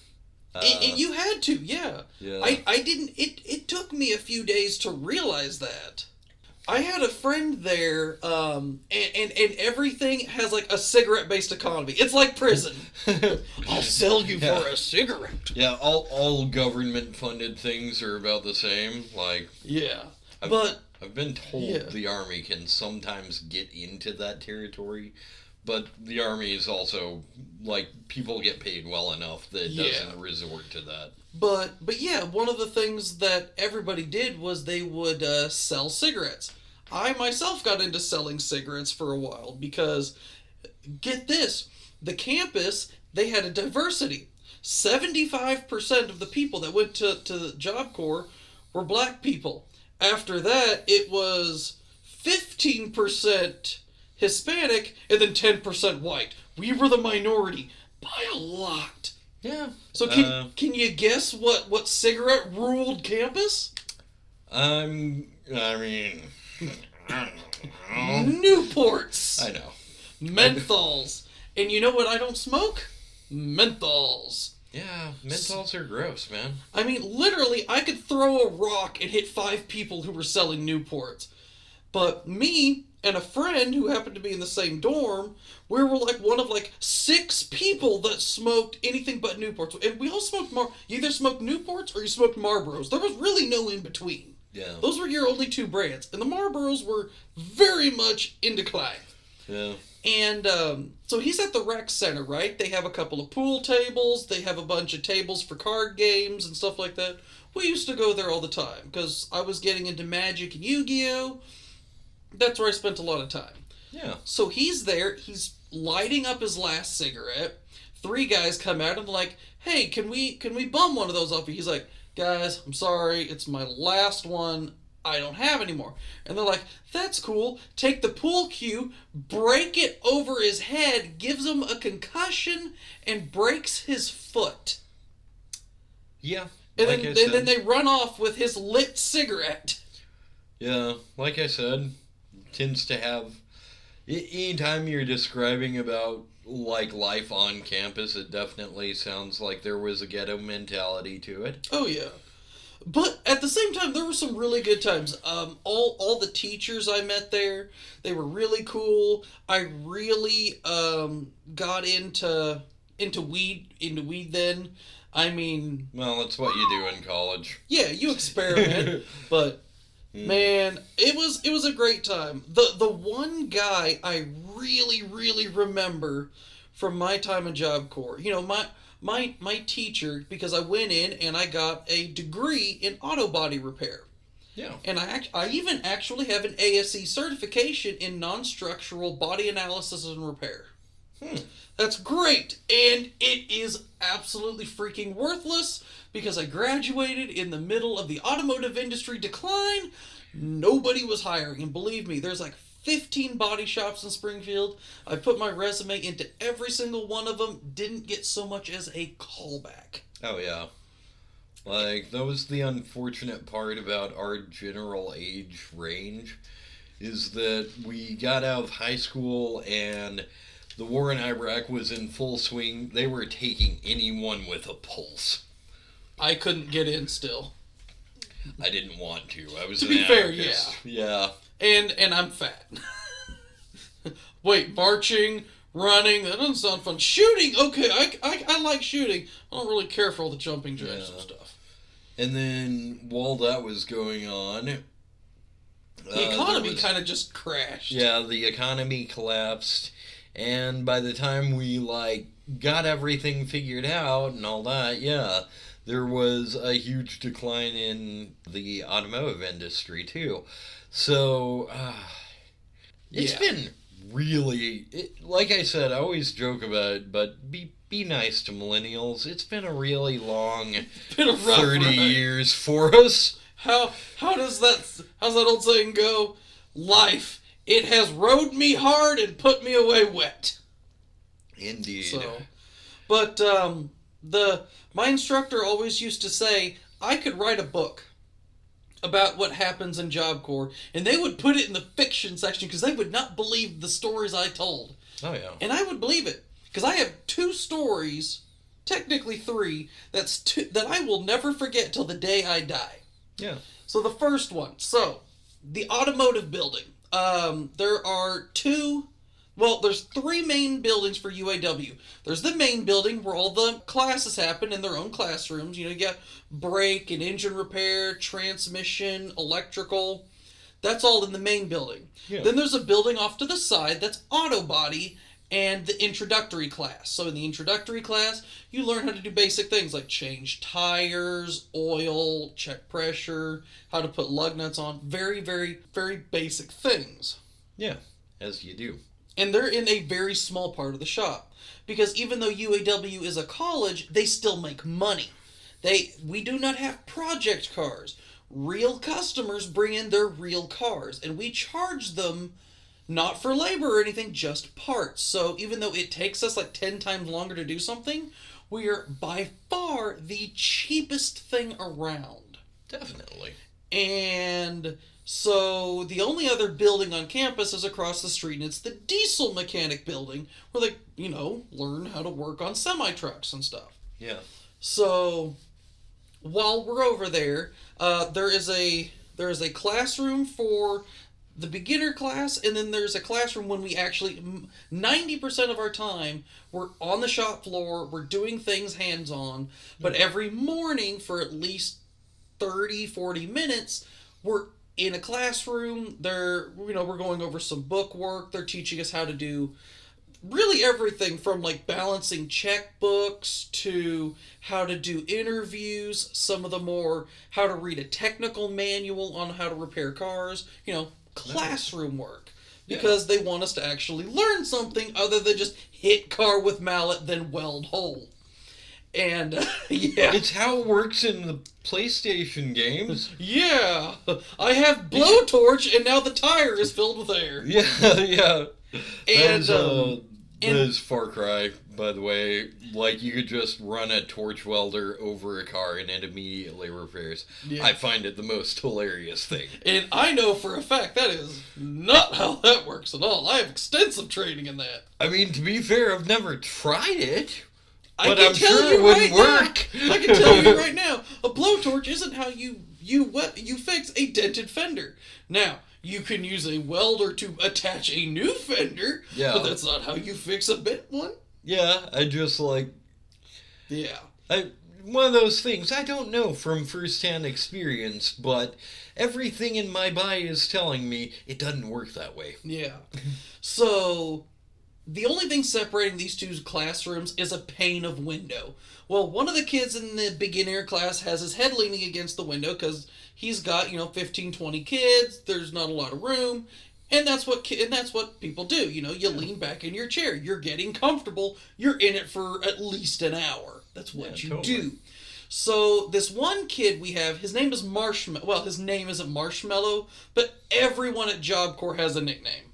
And you had to, yeah. I didn't. It took me a few days to realize that. I had a friend there, and everything has like a cigarette-based economy. It's like prison. I'll sell you for a cigarette.
Yeah, all government-funded things are about the same. Like,
yeah,
I've been told the Army can sometimes get into that territory, but the Army is also, like, people get paid well enough that it doesn't resort to that.
But yeah, one of the things that everybody did was they would sell cigarettes. I myself got into selling cigarettes for a while because, get this, the campus, they had a diversity. 75% of the people that went to the Job Corps were black people. After that, it was 15% Hispanic and then 10% white. We were the minority by a lot.
Yeah.
So can you guess what cigarette ruled campus?
I mean,
Newports.
I know.
Menthols. And you know what I don't smoke? Menthols.
Yeah, menthols are gross, man.
I mean, literally, I could throw a rock and hit 5 people who were selling Newports. But me and a friend who happened to be in the same dorm, we were like one of like 6 people that smoked anything but Newports. And we all smoked you either smoked Newports or you smoked Marlboros. There was really no in between.
Yeah.
Those were your only 2 brands. And the Marlboros were very much in decline.
Yeah.
And so he's at the rec center, right? They have a couple of pool tables. They have a bunch of tables for card games and stuff like that. We used to go there all the time because I was getting into Magic and Yu-Gi-Oh! That's where I spent a lot of time.
Yeah.
So he's there. He's lighting up his last cigarette. 3 guys come out and like, hey, can we bum one of those off you? He's like, guys, I'm sorry. It's my last one. I don't have any more. And they're like, that's cool. Take the pool cue, break it over his head, gives him a concussion, and breaks his foot.
Yeah.
And then they run off with his lit cigarette.
Yeah, like I said, tends to have... Anytime you're describing about, like, life on campus, it definitely sounds like there was a ghetto mentality to it.
Oh, yeah. But at the same time, there were some really good times. All the teachers I met there, they were really cool. I really got into weed then. I mean,
well, that's what you do in college.
Yeah, you experiment, but man, it was a great time. The one guy I really remember from my time in Job Corps, you know, my teacher, because I went in and I got a degree in auto body repair.
Yeah.
And I even actually have an ASE certification in non-structural body analysis and repair. That's great. And it is absolutely freaking worthless because I graduated in the middle of the automotive industry decline. Nobody was hiring. And believe me, there's like 15 body shops in Springfield. I put my resume into every single one of them. Didn't get so much as a callback.
Oh, yeah. Like, that was the unfortunate part about our general age range, is that we got out of high school and the war in Iraq was in full swing. They were taking anyone with a pulse.
I couldn't get in still.
I didn't want to. I was
to
an
be fair,
anarchist.
yeah. And I'm fat. Wait, marching, Running, that doesn't sound fun. Shooting, okay, I like shooting. I don't really care for all the jumping jacks and stuff.
And then while that was going on,
the economy kind of just crashed.
Yeah, the economy collapsed, and by the time we got everything figured out and all that, yeah, there was a huge decline in the automotive industry too. So it's been really, like I said, I always joke about it, but be nice to millennials. It's been a really long
been a rough
30
ride.
years for us.
How's that old saying go? Life, it has rode me hard and put me away wet.
Indeed.
So, but my instructor always used to say I could write a book about what happens in Job Corps, and they would put it in the fiction section because they would not believe the stories I told.
Oh yeah.
And I would believe it because I have 2 stories, technically 3, that I will never forget till the day I die.
Yeah.
So the first one, the automotive building. There are 3 main buildings for UAW. There's the main building where all the classes happen in their own classrooms. You get brake and engine repair, transmission, electrical. That's all in the main building.
Yeah.
Then there's a building off to the side that's auto body and the introductory class. So in the introductory class, you learn how to do basic things like change tires, oil, check pressure, how to put lug nuts on. Very, very, very basic things.
Yeah, as you do.
And they're in a very small part of the shop. Because even though UAW is a college, they still make money. We do not have project cars. Real customers bring in their real cars. And we charge them not for labor or anything, just parts. So even though it takes us 10 times longer to do something, we are by far the cheapest thing around.
Definitely.
And so the only other building on campus is across the street, and it's the diesel mechanic building where they, learn how to work on semi-trucks and stuff.
Yeah.
So while we're over there, there is a classroom for the beginner class, and then there's a classroom when we actually 90% of our time we're on the shop floor, we're doing things hands-on, but every morning for at least 30-40 minutes we're in a classroom. We're going over some book work. They're teaching us how to do really everything from balancing checkbooks to how to do interviews, some of the more how to read a technical manual on how to repair cars, classroom work, because they want us to actually learn something other than just hit car with mallet then weld hole. And
it's how it works in the PlayStation games.
Yeah, I have blowtorch and now the tire is filled with air.
Yeah.
And
that is Far Cry, by the way. You could just run a torch welder over a car and it immediately repairs. Yeah. I find it the most hilarious thing.
And I know for a fact that is not how that works at all. I have extensive training in that.
I mean, to be fair, I've never tried it.
But I'm sure it wouldn't work. I can tell you right now, a blowtorch isn't how you fix a dented fender. Now, you can use a welder to attach a new fender, but that's not how you fix a bent one.
Yeah, I just
Yeah.
One of those things, I don't know from first-hand experience, but everything in my body is telling me it doesn't work that way.
Yeah. So the only thing separating these 2 classrooms is a pane of window. Well, one of the kids in the beginner class has his head leaning against the window because he's got, 15, 20 kids. There's not a lot of room. And that's what people do. You lean back in your chair. You're getting comfortable. You're in it for at least an hour. That's what you do. So this one kid we have, his name is Marshmallow. Well, his name isn't Marshmallow, but everyone at Job Corps has a nickname.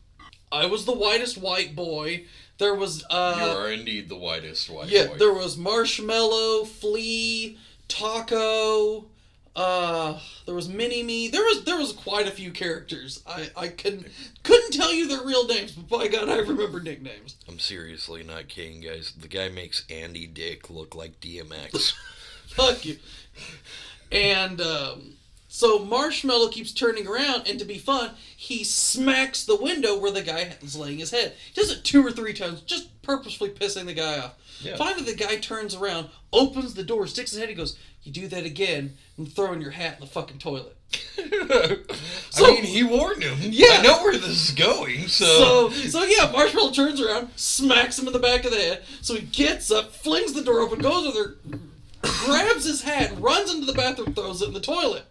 I was the whitest white boy. There was
you are indeed the whitest white boy.
Yeah, there was Marshmallow, Flea, Taco. There was Mini-Me. There was quite a few characters. I couldn't tell you their real names, but by God, I remember nicknames.
I'm seriously not kidding, guys. The guy makes Andy Dick look like DMX.
Fuck you. And So Marshmallow keeps turning around, and to be fun, he smacks the window where the guy is laying his head. He does it 2 or 3 times, just purposefully pissing the guy off. Yeah. Finally, the guy turns around, opens the door, sticks his head, he goes, "You do that again, I'm throwing your hat in the fucking toilet."
So, I mean, he warned him. Yeah. I know where this is going,
so yeah, Marshmallow turns around, smacks him in the back of the head. So he gets up, flings the door open, goes over there, grabs his hat, runs into the bathroom, throws it in the toilet.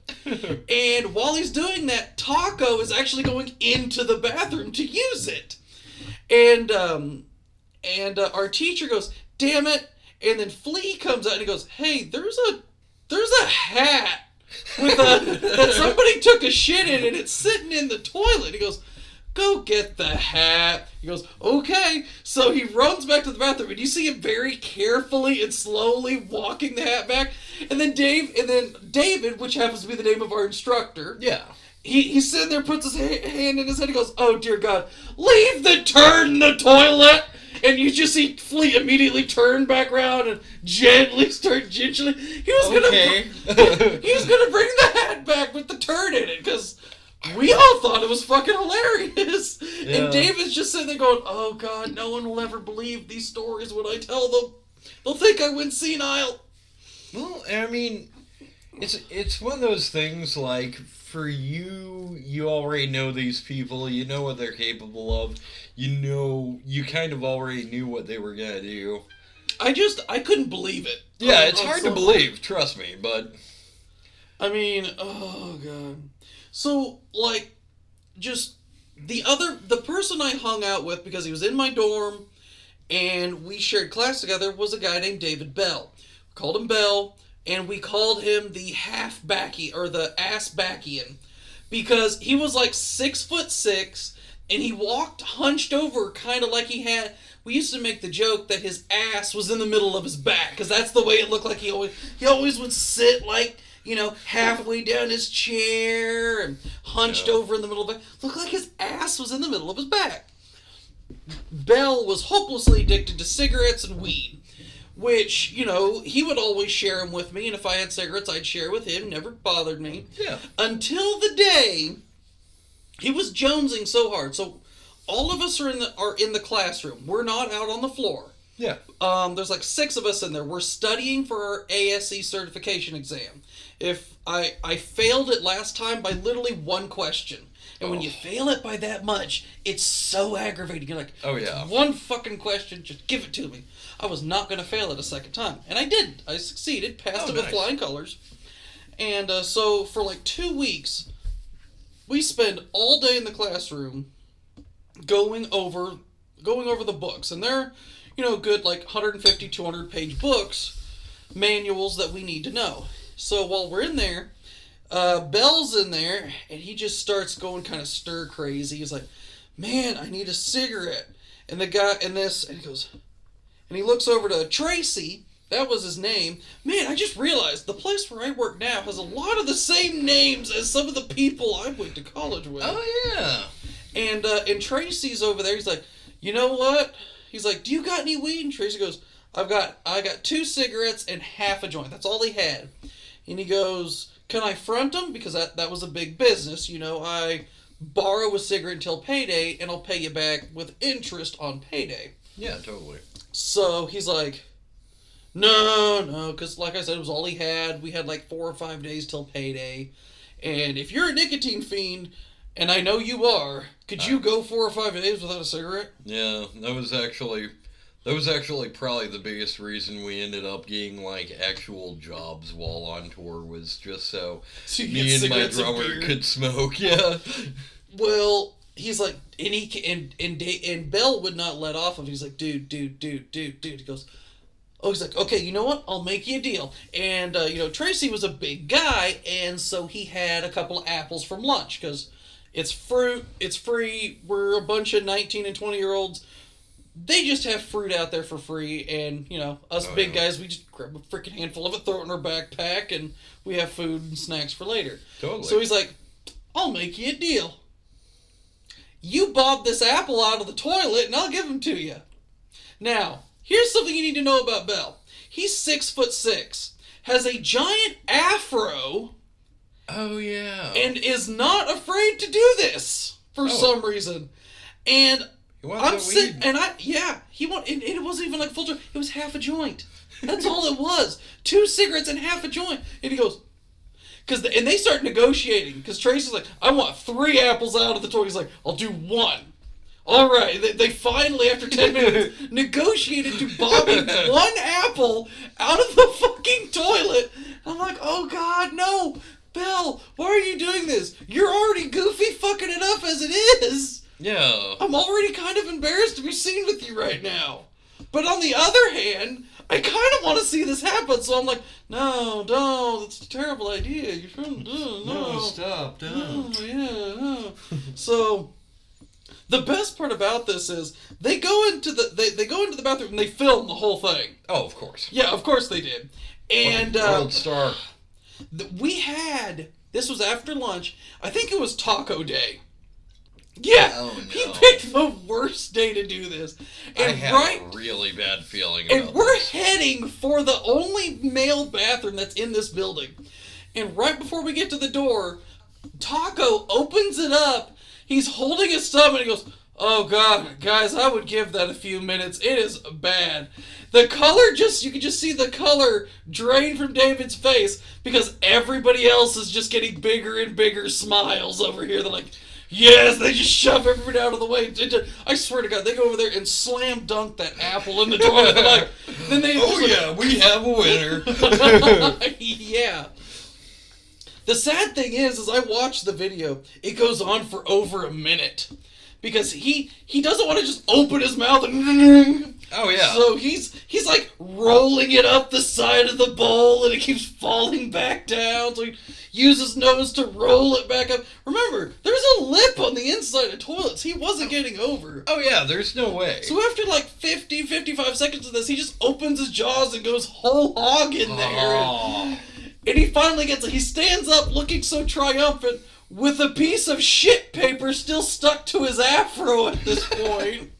And while he's doing that, Taco is actually going into the bathroom to use it. And our teacher goes, "Damn it." And then Flea comes out and he goes, "Hey, there's a hat with that somebody took a shit in, and it's sitting in the toilet." He goes, "Go get the hat." He goes, "Okay." So he runs back to the bathroom, and you see him very carefully and slowly walking the hat back. And then David, which happens to be the name of our instructor,
yeah,
he's sitting there, puts his hand in his head, he goes, "Oh dear God, leave the turd in the toilet." And you just see Flea immediately turn back around and gently start gingerly. He was gonna bring the hat back with the turd in it, because we all thought it was fucking hilarious. Yeah. And David's just sitting there going, "Oh God, no one will ever believe these stories when I tell them. They'll think I went senile."
Well, I mean, it's one of those things, like, for you already know these people, you know what they're capable of, you kind of already knew what they were gonna do.
I couldn't believe it.
Yeah, it's hard to believe, trust me, but...
I mean, oh God. So, like, just, the person I hung out with, because he was in my dorm, and we shared class together, was a guy named David Bell. We called him Bell, and we called him the half-backy, or the ass-backian, because he was like 6'6", and he walked hunched over, kind of like he had... We used to make the joke that his ass was in the middle of his back, because that's the way it looked like he always would sit, like, halfway down his chair and hunched over in the middle of it. Looked like his ass was in the middle of his back. Bell was hopelessly addicted to cigarettes and weed, which, he would always share them with me, and if I had cigarettes, I'd share with him. Never bothered me.
Yeah.
Until the day he was jonesing so hard. So all of us are in the classroom. We're not out on the floor.
Yeah.
There's like 6 of us in there. We're studying for our ASE certification exam. If I failed it last time by literally 1 question. And when you fail it by that much, it's so aggravating. You're like,
oh yeah,
1 fucking question, just give it to me. I was not going to fail it a second time. And I didn't. I succeeded, passed it with flying colors. And so for like 2 weeks, we spend all day in the classroom going over the books. And they're, good like 150, 200 page books, manuals that we need to know. So while we're in there, Bell's in there, and he just starts going kind of stir crazy. He's like, "Man, I need a cigarette." And the guy and he goes, and he looks over to Tracy. That was his name. "Man, I just realized the place where I work now has a lot of the same names as some of the people I went to college with."
Oh yeah.
And Tracy's over there. He's like, "You know what?" He's like, "Do you got any weed?" And Tracy goes, I got 2 cigarettes and half a joint. That's all he had." And he goes, "Can I front him? Because that was a big business. I borrow a cigarette until payday, and I'll pay you back with interest on payday."
Yeah, totally.
So he's like, no, because like I said, it was all he had. We had like 4 or 5 days till payday. And if you're a nicotine fiend, and I know you are, could you go 4 or 5 days without a cigarette?
Yeah, that was actually probably the biggest reason we ended up getting like actual jobs while on tour, was just so me and my drummer could smoke. Yeah.
Well, he's like, and Bell would not let off of it. He's like, dude. He goes, he's like, "Okay, you know what? I'll make you a deal." And Tracy was a big guy, and so he had a couple of apples from lunch, because it's fruit, it's free. We're a bunch of 19 and 20-year-olds. They just have fruit out there for free, and, us big guys, we just grab a freaking handful of it, throw it in our backpack, and we have food and snacks for later.
Totally.
So he's like, "I'll make you a deal. You bob this apple out of the toilet, and I'll give him to you." Now, here's something you need to know about Bell. He's 6'6", has a giant afro,
Oh, yeah.
And is not afraid to do this for some reason. And I'm sitting, and it wasn't even like full joint. It was half a joint. That's all it was. 2 cigarettes and half a joint. And he goes, and they start negotiating. Because Tracy's like, I want 3 apples out of the toilet. He's like, I'll do 1. All right. They finally, after 10 minutes, negotiated to Bobby 1 apple out of the fucking toilet. I'm like, oh God, no. Belle, why are you doing this? You're already goofy fucking enough as it is.
Yeah.
I'm already kind of embarrassed to be seen with you right now. But on the other hand, I kind of want to see this happen, so I'm like, no, don't. That's a terrible idea. You shouldn't do it. No,
stop, don't.
Oh, yeah, no. So, the best part about this is they go into the bathroom and they film the whole thing.
Oh, of course.
Yeah, of course they did. And
World star.
This was after lunch. I think it was Taco Day. Yeah,
oh, no.
He picked the worst day to do this. And
I have a really bad feeling about
And we're
this.
heading for the only male bathroom that's in this building. And right before we get to the door, Taco opens it up. He's holding his thumb and he goes, oh God, guys, I would give that a few minutes. It is bad. The color you can just see the color drain from David's face because everybody else is just getting bigger and bigger smiles over here. They're like, yes, they just shove everybody out of the way. I swear to God, they go over there and slam dunk that apple in the toilet.
We have a winner.
Yeah. The sad thing is I watched the video. It goes on for over a minute. Because he doesn't want to just open his mouth and...
Oh, yeah.
So he's like rolling it up the side of the bowl and it keeps falling back down. So he uses his nose to roll it back up. Remember, there's a lip on the inside of toilets. He wasn't getting over.
Oh, yeah, there's no way.
So after like 55 seconds of this, he just opens his jaws and goes whole hog in there. And he finally he stands up looking so triumphant with a piece of shit paper still stuck to his afro at this point.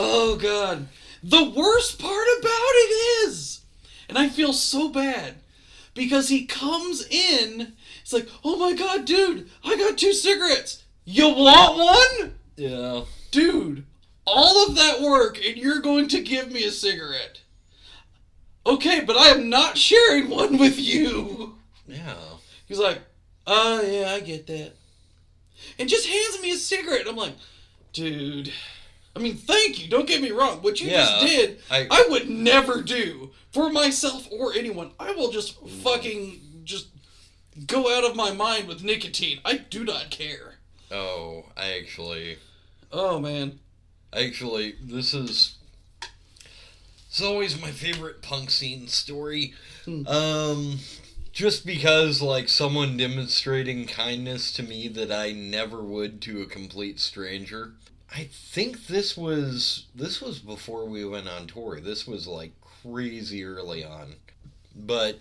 Oh, God. The worst part about it is, and I feel so bad, because he comes in, it's like, oh my God, dude, I got 2 cigarettes. You want one?
Yeah.
Dude, all of that work, and you're going to give me a cigarette. Okay, but I am not sharing one with you.
Yeah.
He's like, oh, yeah, I get that. And just hands me a cigarette. I'm like, dude, I mean, thank you. Don't get me wrong. What you just did, I would never do for myself or anyone. I will just fucking just go out of my mind with nicotine. I do not care.
Oh,
Oh, man.
This is always my favorite punk scene story. Just because, like, someone demonstrating kindness to me that I never would to a complete stranger. I think this was before we went on tour. This was, like, crazy early on. But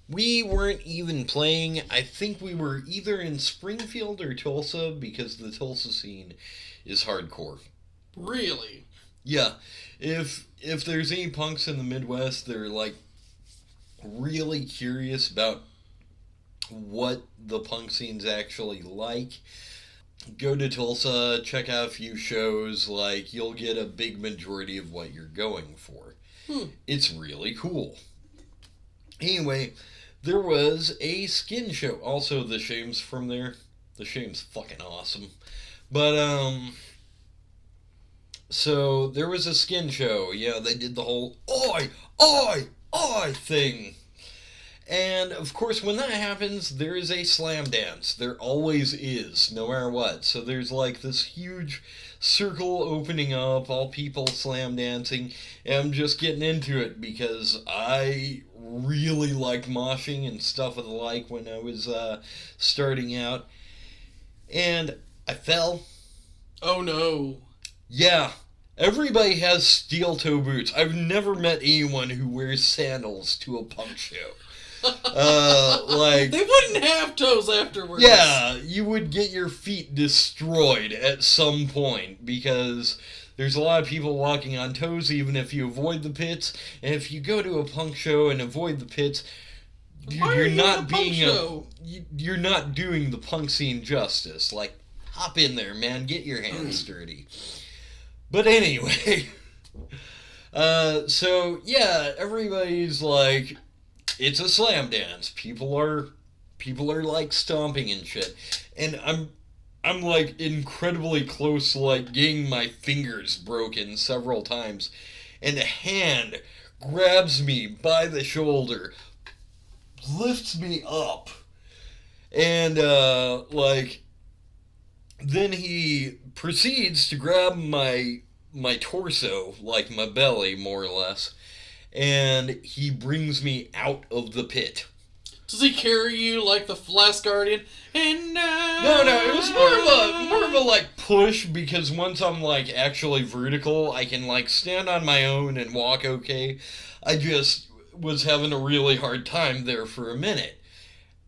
we weren't even playing. I think we were either in Springfield or Tulsa, because the Tulsa scene is hardcore.
Really?
Yeah. If there's any punks in the Midwest, they're, like, really curious about what the punk scene's actually like, go to Tulsa, check out a few shows. Like, you'll get a big majority of what you're going for. It's really cool. Anyway, there was a Skin show. Also, The Shame's from there. The Shame's fucking awesome. But, so there was a Skin show. Yeah, they did the whole oi thing. And, of course, when that happens, there is a slam dance. There always is, no matter what. So there's, like, this huge circle opening up, all people slam dancing, and I'm just getting into it because I really liked moshing and stuff of the like when I was starting out. And I fell.
Oh, no.
Yeah. Everybody has steel toe boots. I've never met anyone who wears sandals to a punk show.
They wouldn't have toes afterwards.
Yeah, you would get your feet destroyed at some point because there's a lot of people walking on toes even if you avoid the pits. And if you go to a punk show and avoid the pits, Dude,
Why are
you're
you
not
in a punk
being
show?
you're not doing the punk scene justice. Like, hop in there, man. Get your hands dirty. But anyway, so yeah, everybody's like, it's a slam dance. People are like stomping and shit, and I'm like incredibly close to like getting my fingers broken several times, and a hand grabs me by the shoulder, lifts me up, and like then he proceeds to grab my torso, like my belly more or less, and he brings me out of the pit.
Does he carry you like the Last Guardian? And
No, it was more of a like push, because once I'm like actually vertical, I can like stand on my own and walk okay. I just was having a really hard time there for a minute.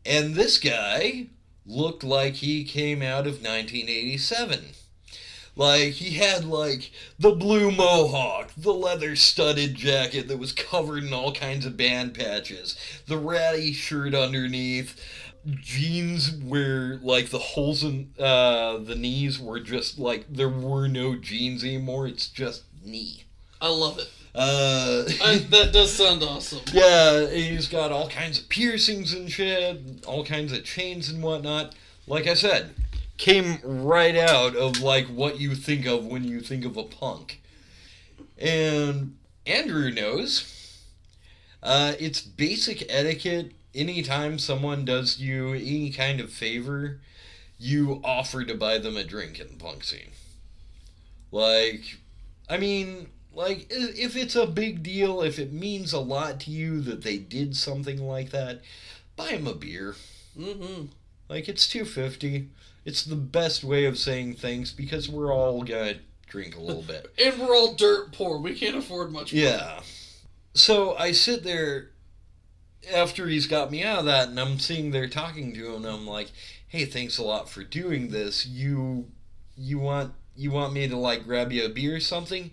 And this guy looked like he came out of 1987. Like, he had, like, the blue mohawk, the leather-studded jacket that was covered in all kinds of band patches, the ratty shirt underneath, jeans where, like, the holes in the knees were just, like, there were no jeans anymore, it's just knee.
I love it. That does sound awesome.
Yeah, he's got all kinds of piercings and shit, all kinds of chains and whatnot. Like I said, came right out of like what you think of when you think of a punk. And Andrew knows. It's basic etiquette. Anytime someone does you any kind of favor, you offer to buy them a drink in the punk scene. Like, I mean, like, if it's a big deal, if it means a lot to you that they did something like that, buy them a beer.
Mm-hmm.
Like, it's $2.50. It's the best way of saying things because we're all gonna drink a little bit.
And we're all dirt poor. We can't afford much money.
Yeah. So I sit there after he's got me out of that, and I'm sitting there talking to him, and I'm like, hey, thanks a lot for doing this. You want me to, like, grab you a beer or something?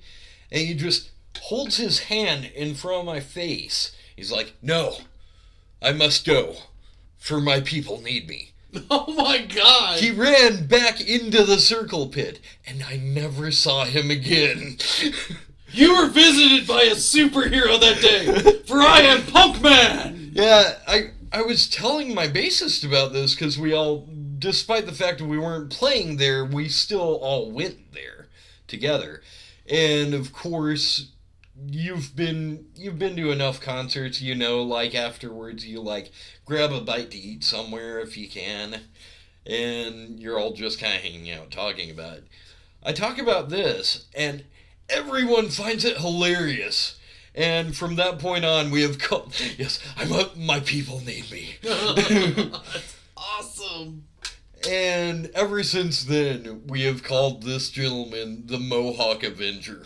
And he just holds his hand in front of my face. He's like, no, I must go, for my people need me.
Oh my god!
He ran back into the circle pit, and I never saw him again.
You were visited by a superhero that day, for I am Punk Man!
Yeah, I was telling my bassist about this, because we all, despite the fact that we weren't playing there, we still all went there together. And of course, you've been to enough concerts, you know, like afterwards you like grab a bite to eat somewhere if you can, and you're all just kind of hanging out talking about it. I talk about this, and everyone finds it hilarious. And from that point on, we have called, yes, my people need me.
That's awesome.
And ever since then, we have called this gentleman the Mohawk Avenger.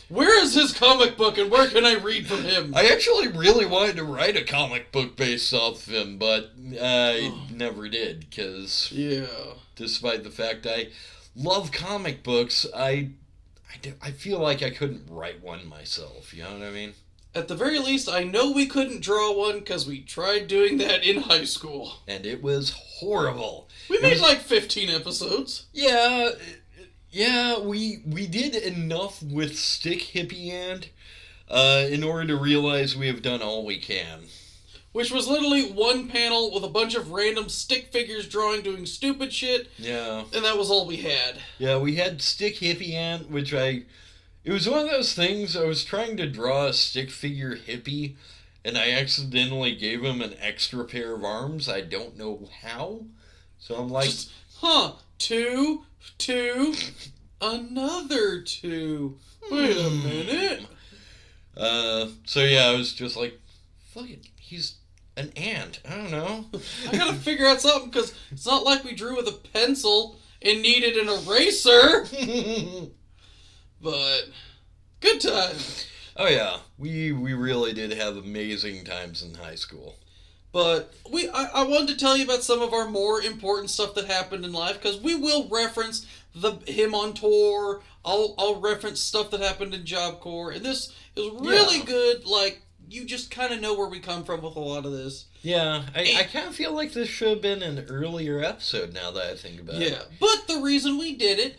Where is his comic book and where can I read from him?
I actually really wanted to write a comic book based off of him, but I never did, because despite the fact I love comic books, I feel like I couldn't write one myself, you know what I mean?
At the very least, I know we couldn't draw one because we tried doing that in high school.
And it was horrible.
We made like 15 episodes.
Yeah, we did enough with Stick Hippie Ant in order to realize we have done all we can.
Which was literally one panel with a bunch of random stick figures drawing, doing stupid shit.
Yeah.
And that was all we had.
Yeah, we had Stick Hippie Ant, which it was one of those things, I was trying to draw a stick figure hippie, and I accidentally gave him an extra pair of arms. I don't know how. So I'm like...
Just, two, another two. Wait a minute.
So yeah, I was just like, fuck it, he's an ant. I don't know.
I gotta figure out something, because it's not like we drew with a pencil and needed an eraser. But, good time.
Oh yeah, we really did have amazing times in high school.
But I wanted to tell you about some of our more important stuff that happened in life, because we will reference him on tour. I'll reference stuff that happened in Job Corps, and this is really good, like, you just kind of know where we come from with a lot of this.
Yeah, I kind of feel like this should have been an earlier episode now that I think about it.
Yeah, but the reason we did it,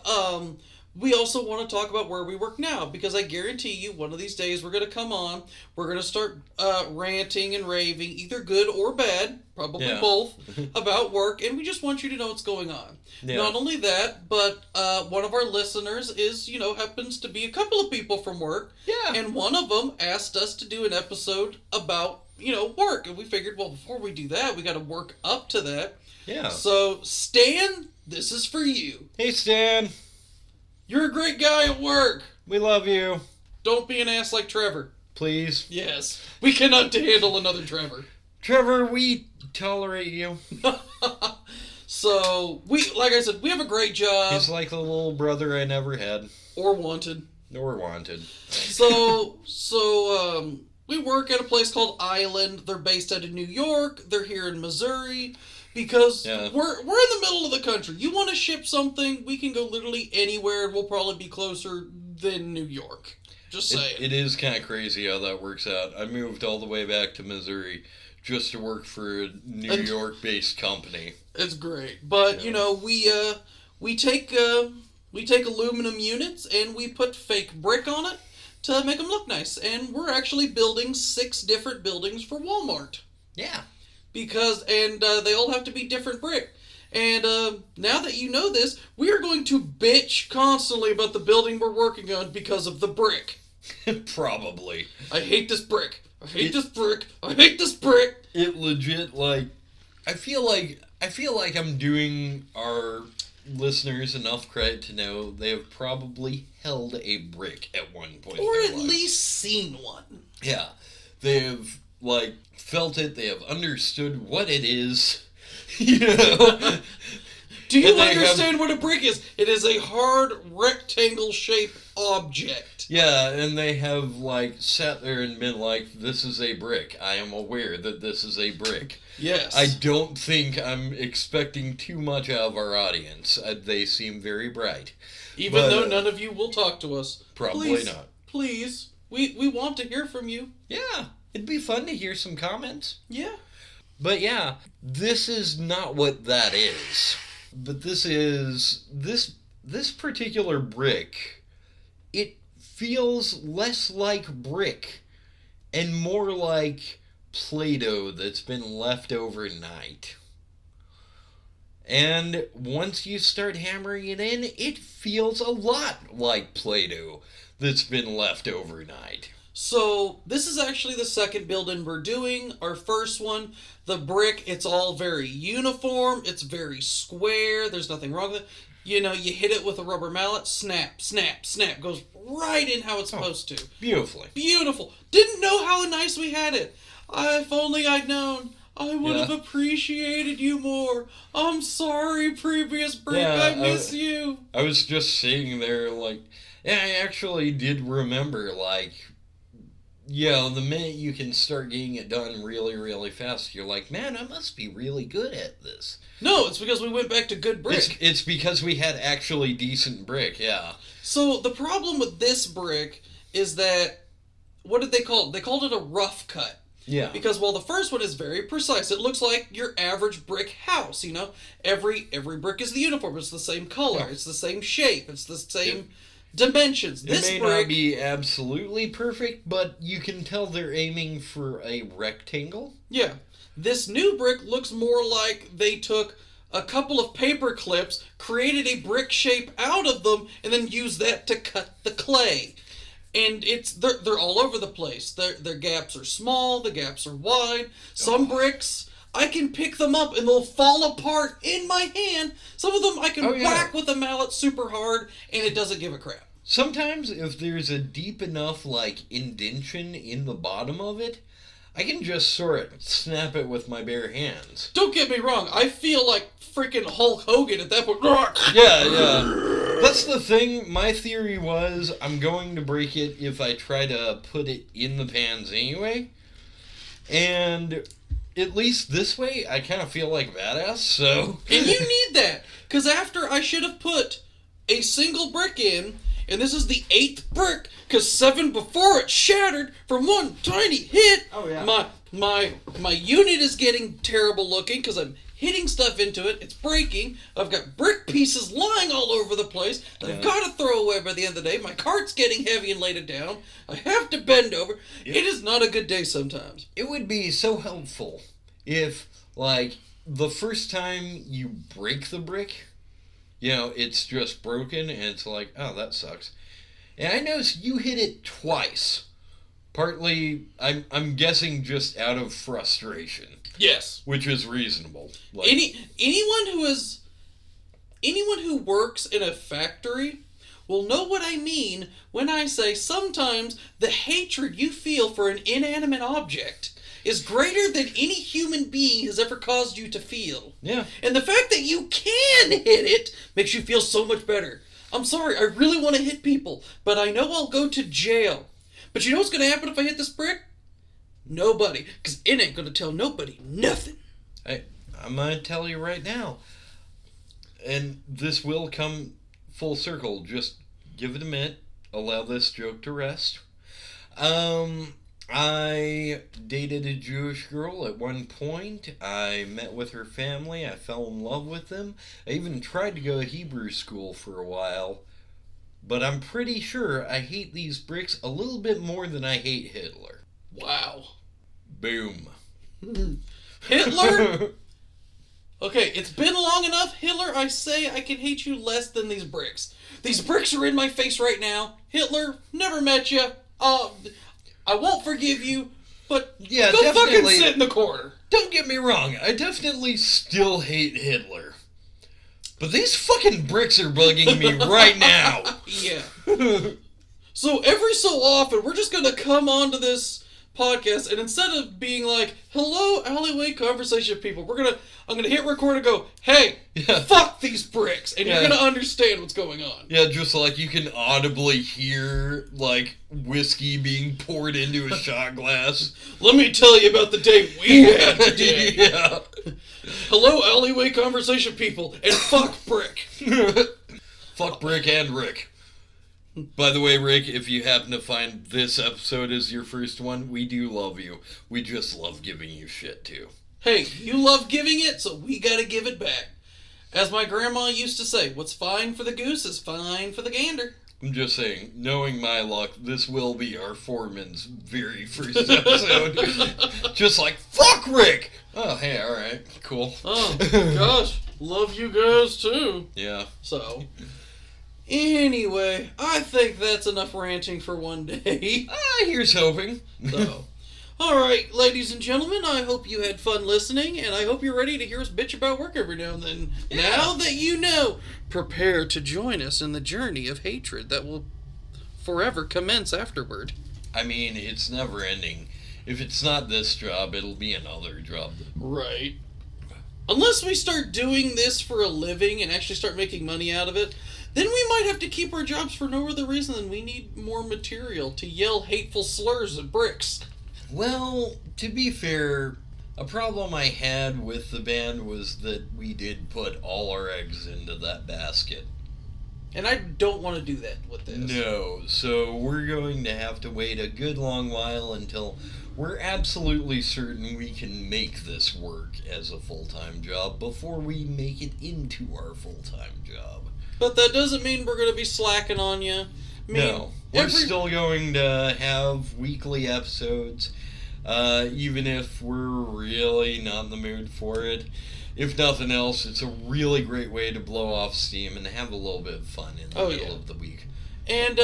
we also want to talk about where we work now, because I guarantee you one of these days we're going to come on, we're going to start ranting and raving, either good or bad, probably both, about work, and we just want you to know what's going on. Yeah. Not only that, but one of our listeners is, happens to be a couple of people from work, and one of them asked us to do an episode about, work, and we figured, well, before we do that, we got to work up to that.
Yeah.
So, Stan, this is for you.
Hey, Stan.
You're a great guy at work.
We love you.
Don't be an ass like Trevor.
Please.
Yes. We cannot handle another Trevor.
Trevor, we tolerate you.
So, like I said, we have a great job.
He's like the little brother I never had.
Or wanted. So, we work at a place called Island. They're based out of New York. They're here in Missouri. Because we're in the middle of the country. You want to ship something, we can go literally anywhere, and we'll probably be closer than New York. Just saying.
It is kind of crazy how that works out. I moved all the way back to Missouri just to work for a New York-based company.
It's great. But, we take aluminum units and we put fake brick on it to make them look nice. And we're actually building 6 different buildings for Walmart.
Yeah.
Because, they all have to be different brick. And now that you know this, we are going to bitch constantly about the building we're working on because of the brick.
Probably.
I hate this brick. I hate this brick. I hate this brick.
It legit, I feel like I'm doing our listeners enough credit to know they have probably held a brick at one point.
Or at least seen one.
Yeah. They have, felt it. They have understood what it is.
Do you understand what a brick is? It is a hard rectangle-shaped object.
Yeah, and they have, sat there and been like, this is a brick. I am aware that this is a brick.
Yes.
I don't think I'm expecting too much out of our audience. They seem very bright.
Even though none of you will talk to us.
Probably not.
Please. We want to hear from you.
Yeah. It'd be fun to hear some comments.
Yeah.
But yeah, this is not what that is. But this is... This particular brick, it feels less like brick and more like Play-Doh that's been left overnight. And once you start hammering it in, it feels a lot like Play-Doh that's been left overnight.
So, this is actually the second building we're doing. Our first one, the brick, it's all very uniform. It's very square. There's nothing wrong with it. You hit it with a rubber mallet, snap, snap, snap. Goes right in how it's supposed to.
Beautifully.
Beautiful. Didn't know how nice we had it. If only I'd known. I would have appreciated you more. I'm sorry, previous brick. I miss you.
I was just sitting there I actually did remember, the minute you can start getting it done really, really fast, you're like, man, I must be really good at this.
No, it's because we went back to good brick.
It's because we had actually decent brick, yeah.
So the problem with this brick is that, what did they call it? They called it a rough cut.
Yeah.
Because while the first one is very precise, it looks like your average brick house, Every brick is the uniform. It's the same color. Yeah. It's the same shape. It's the same dimensions.
It may not be absolutely perfect, but you can tell they're aiming for a rectangle.
Yeah. This new brick looks more like they took a couple of paper clips, created a brick shape out of them, and then used that to cut the clay. And they're all over the place. Their gaps are small, the gaps are wide. Some bricks, I can pick them up and they'll fall apart in my hand. Some of them I can whack with a mallet super hard and it doesn't give a crap.
Sometimes if there's a deep enough indention in the bottom of it, I can just sort of snap it with my bare hands.
Don't get me wrong, I feel like freaking Hulk Hogan at that point.
Yeah. That's the thing. My theory was I'm going to break it if I try to put it in the pans anyway. And at least this way, I kind of feel like a badass, so...
And you need that, because after I should have put a single brick in, and this is the 8th brick, because 7 before it shattered from one tiny hit.
Oh, yeah.
My unit is getting terrible looking, because I'm hitting stuff into it. It's breaking. I've got brick pieces lying all over the place that I've got to throw away by the end of the day. My cart's getting heavy and laid it down. I have to bend over. It is not a good day sometimes.
It would be so helpful if, like, the first time you break the brick, you know, it's just broken and it's like, oh, that sucks. And I noticed you hit it twice. Partly, I'm guessing just out of frustration.
Yes.
Which is reasonable. Like,
Anyone who works in a factory will know what I mean when I say sometimes the hatred you feel for an inanimate object is greater than any human being has ever caused you to feel.
Yeah.
And the fact that you can hit it makes you feel so much better. I'm sorry, I really want to hit people, but I know I'll go to jail. But you know what's going to happen if I hit this brick? Nobody. Because it ain't going to tell nobody nothing.
I'm going to tell you right now. And this will come full circle. Just give it a minute. Allow this joke to rest. I dated a Jewish girl at one point. I met with her family. I fell in love with them. I even tried to go to Hebrew school for a while. But I'm pretty sure I hate these bricks a little bit more than I hate Hitler.
Wow.
Boom.
Hitler? Okay, it's been long enough. Hitler, I say I can hate you less than these bricks. These bricks are in my face right now. Hitler, never met you. I won't forgive you, but
yeah,
go fucking sit in the corner.
Don't get me wrong, I definitely still hate Hitler. But these fucking bricks are bugging me right now.
Yeah. So every so often, we're just going to come onto this podcast, and instead of being like, hello, alleyway conversation people, I'm gonna hit record and go, hey, fuck these bricks, and you're gonna understand what's going on.
Yeah, just like you can audibly hear, like, whiskey being poured into a shot glass.
Let me tell you about the day we had today.
Yeah.
Hello, alleyway conversation people, and fuck Brick.
Fuck Brick and Rick. By the way, Rick, if you happen to find this episode as your first one, we do love you. We just love giving you shit, too.
Hey, you love giving it, so we gotta give it back. As my grandma used to say, what's fine for the goose is fine for the gander.
I'm just saying, knowing my luck, this will be our foreman's very first episode. Just like, fuck Rick! Oh, hey, alright, cool.
Oh, gosh, love you guys, too.
Yeah.
So... Anyway, I think that's enough ranting for one day.
Here's hoping.
So, alright, ladies and gentlemen, I hope you had fun listening, and I hope you're ready to hear us bitch about work every now and then. Yeah. Now that you know, prepare to join us in the journey of hatred that will forever commence afterward.
I mean, it's never ending. If it's not this job, it'll be another job.
Right. Unless we start doing this for a living and actually start making money out of it, then we might have to keep our jobs for no other reason than we need more material to yell hateful slurs at bricks.
Well, to be fair, a problem I had with the band was that we did put all our eggs into that basket.
And I don't want to do that with this.
No, so we're going to have to wait a good long while until we're absolutely certain we can make this work as a full-time job before we make it into our full-time job.
But that doesn't mean we're going to be slacking on you.
No, we're still going to have weekly episodes, even if we're really not in the mood for it. If nothing else, it's a really great way to blow off steam and have a little bit of fun in the middle of the week.
And,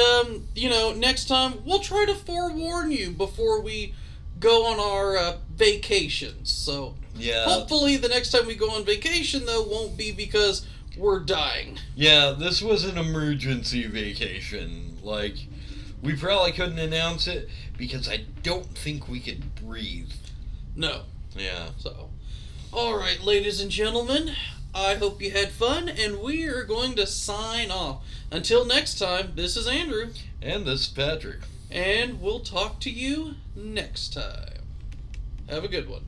next time, we'll try to forewarn you before we go on our vacations. So, hopefully the next time we go on vacation, though, won't be because we're dying.
Yeah, this was an emergency vacation. Like, we probably couldn't announce it because I don't think we could breathe.
No.
Yeah.
So, alright, ladies and gentlemen, I hope you had fun, and we are going to sign off. Until next time, this is Andrew.
And this is Patrick.
And we'll talk to you next time. Have a good one.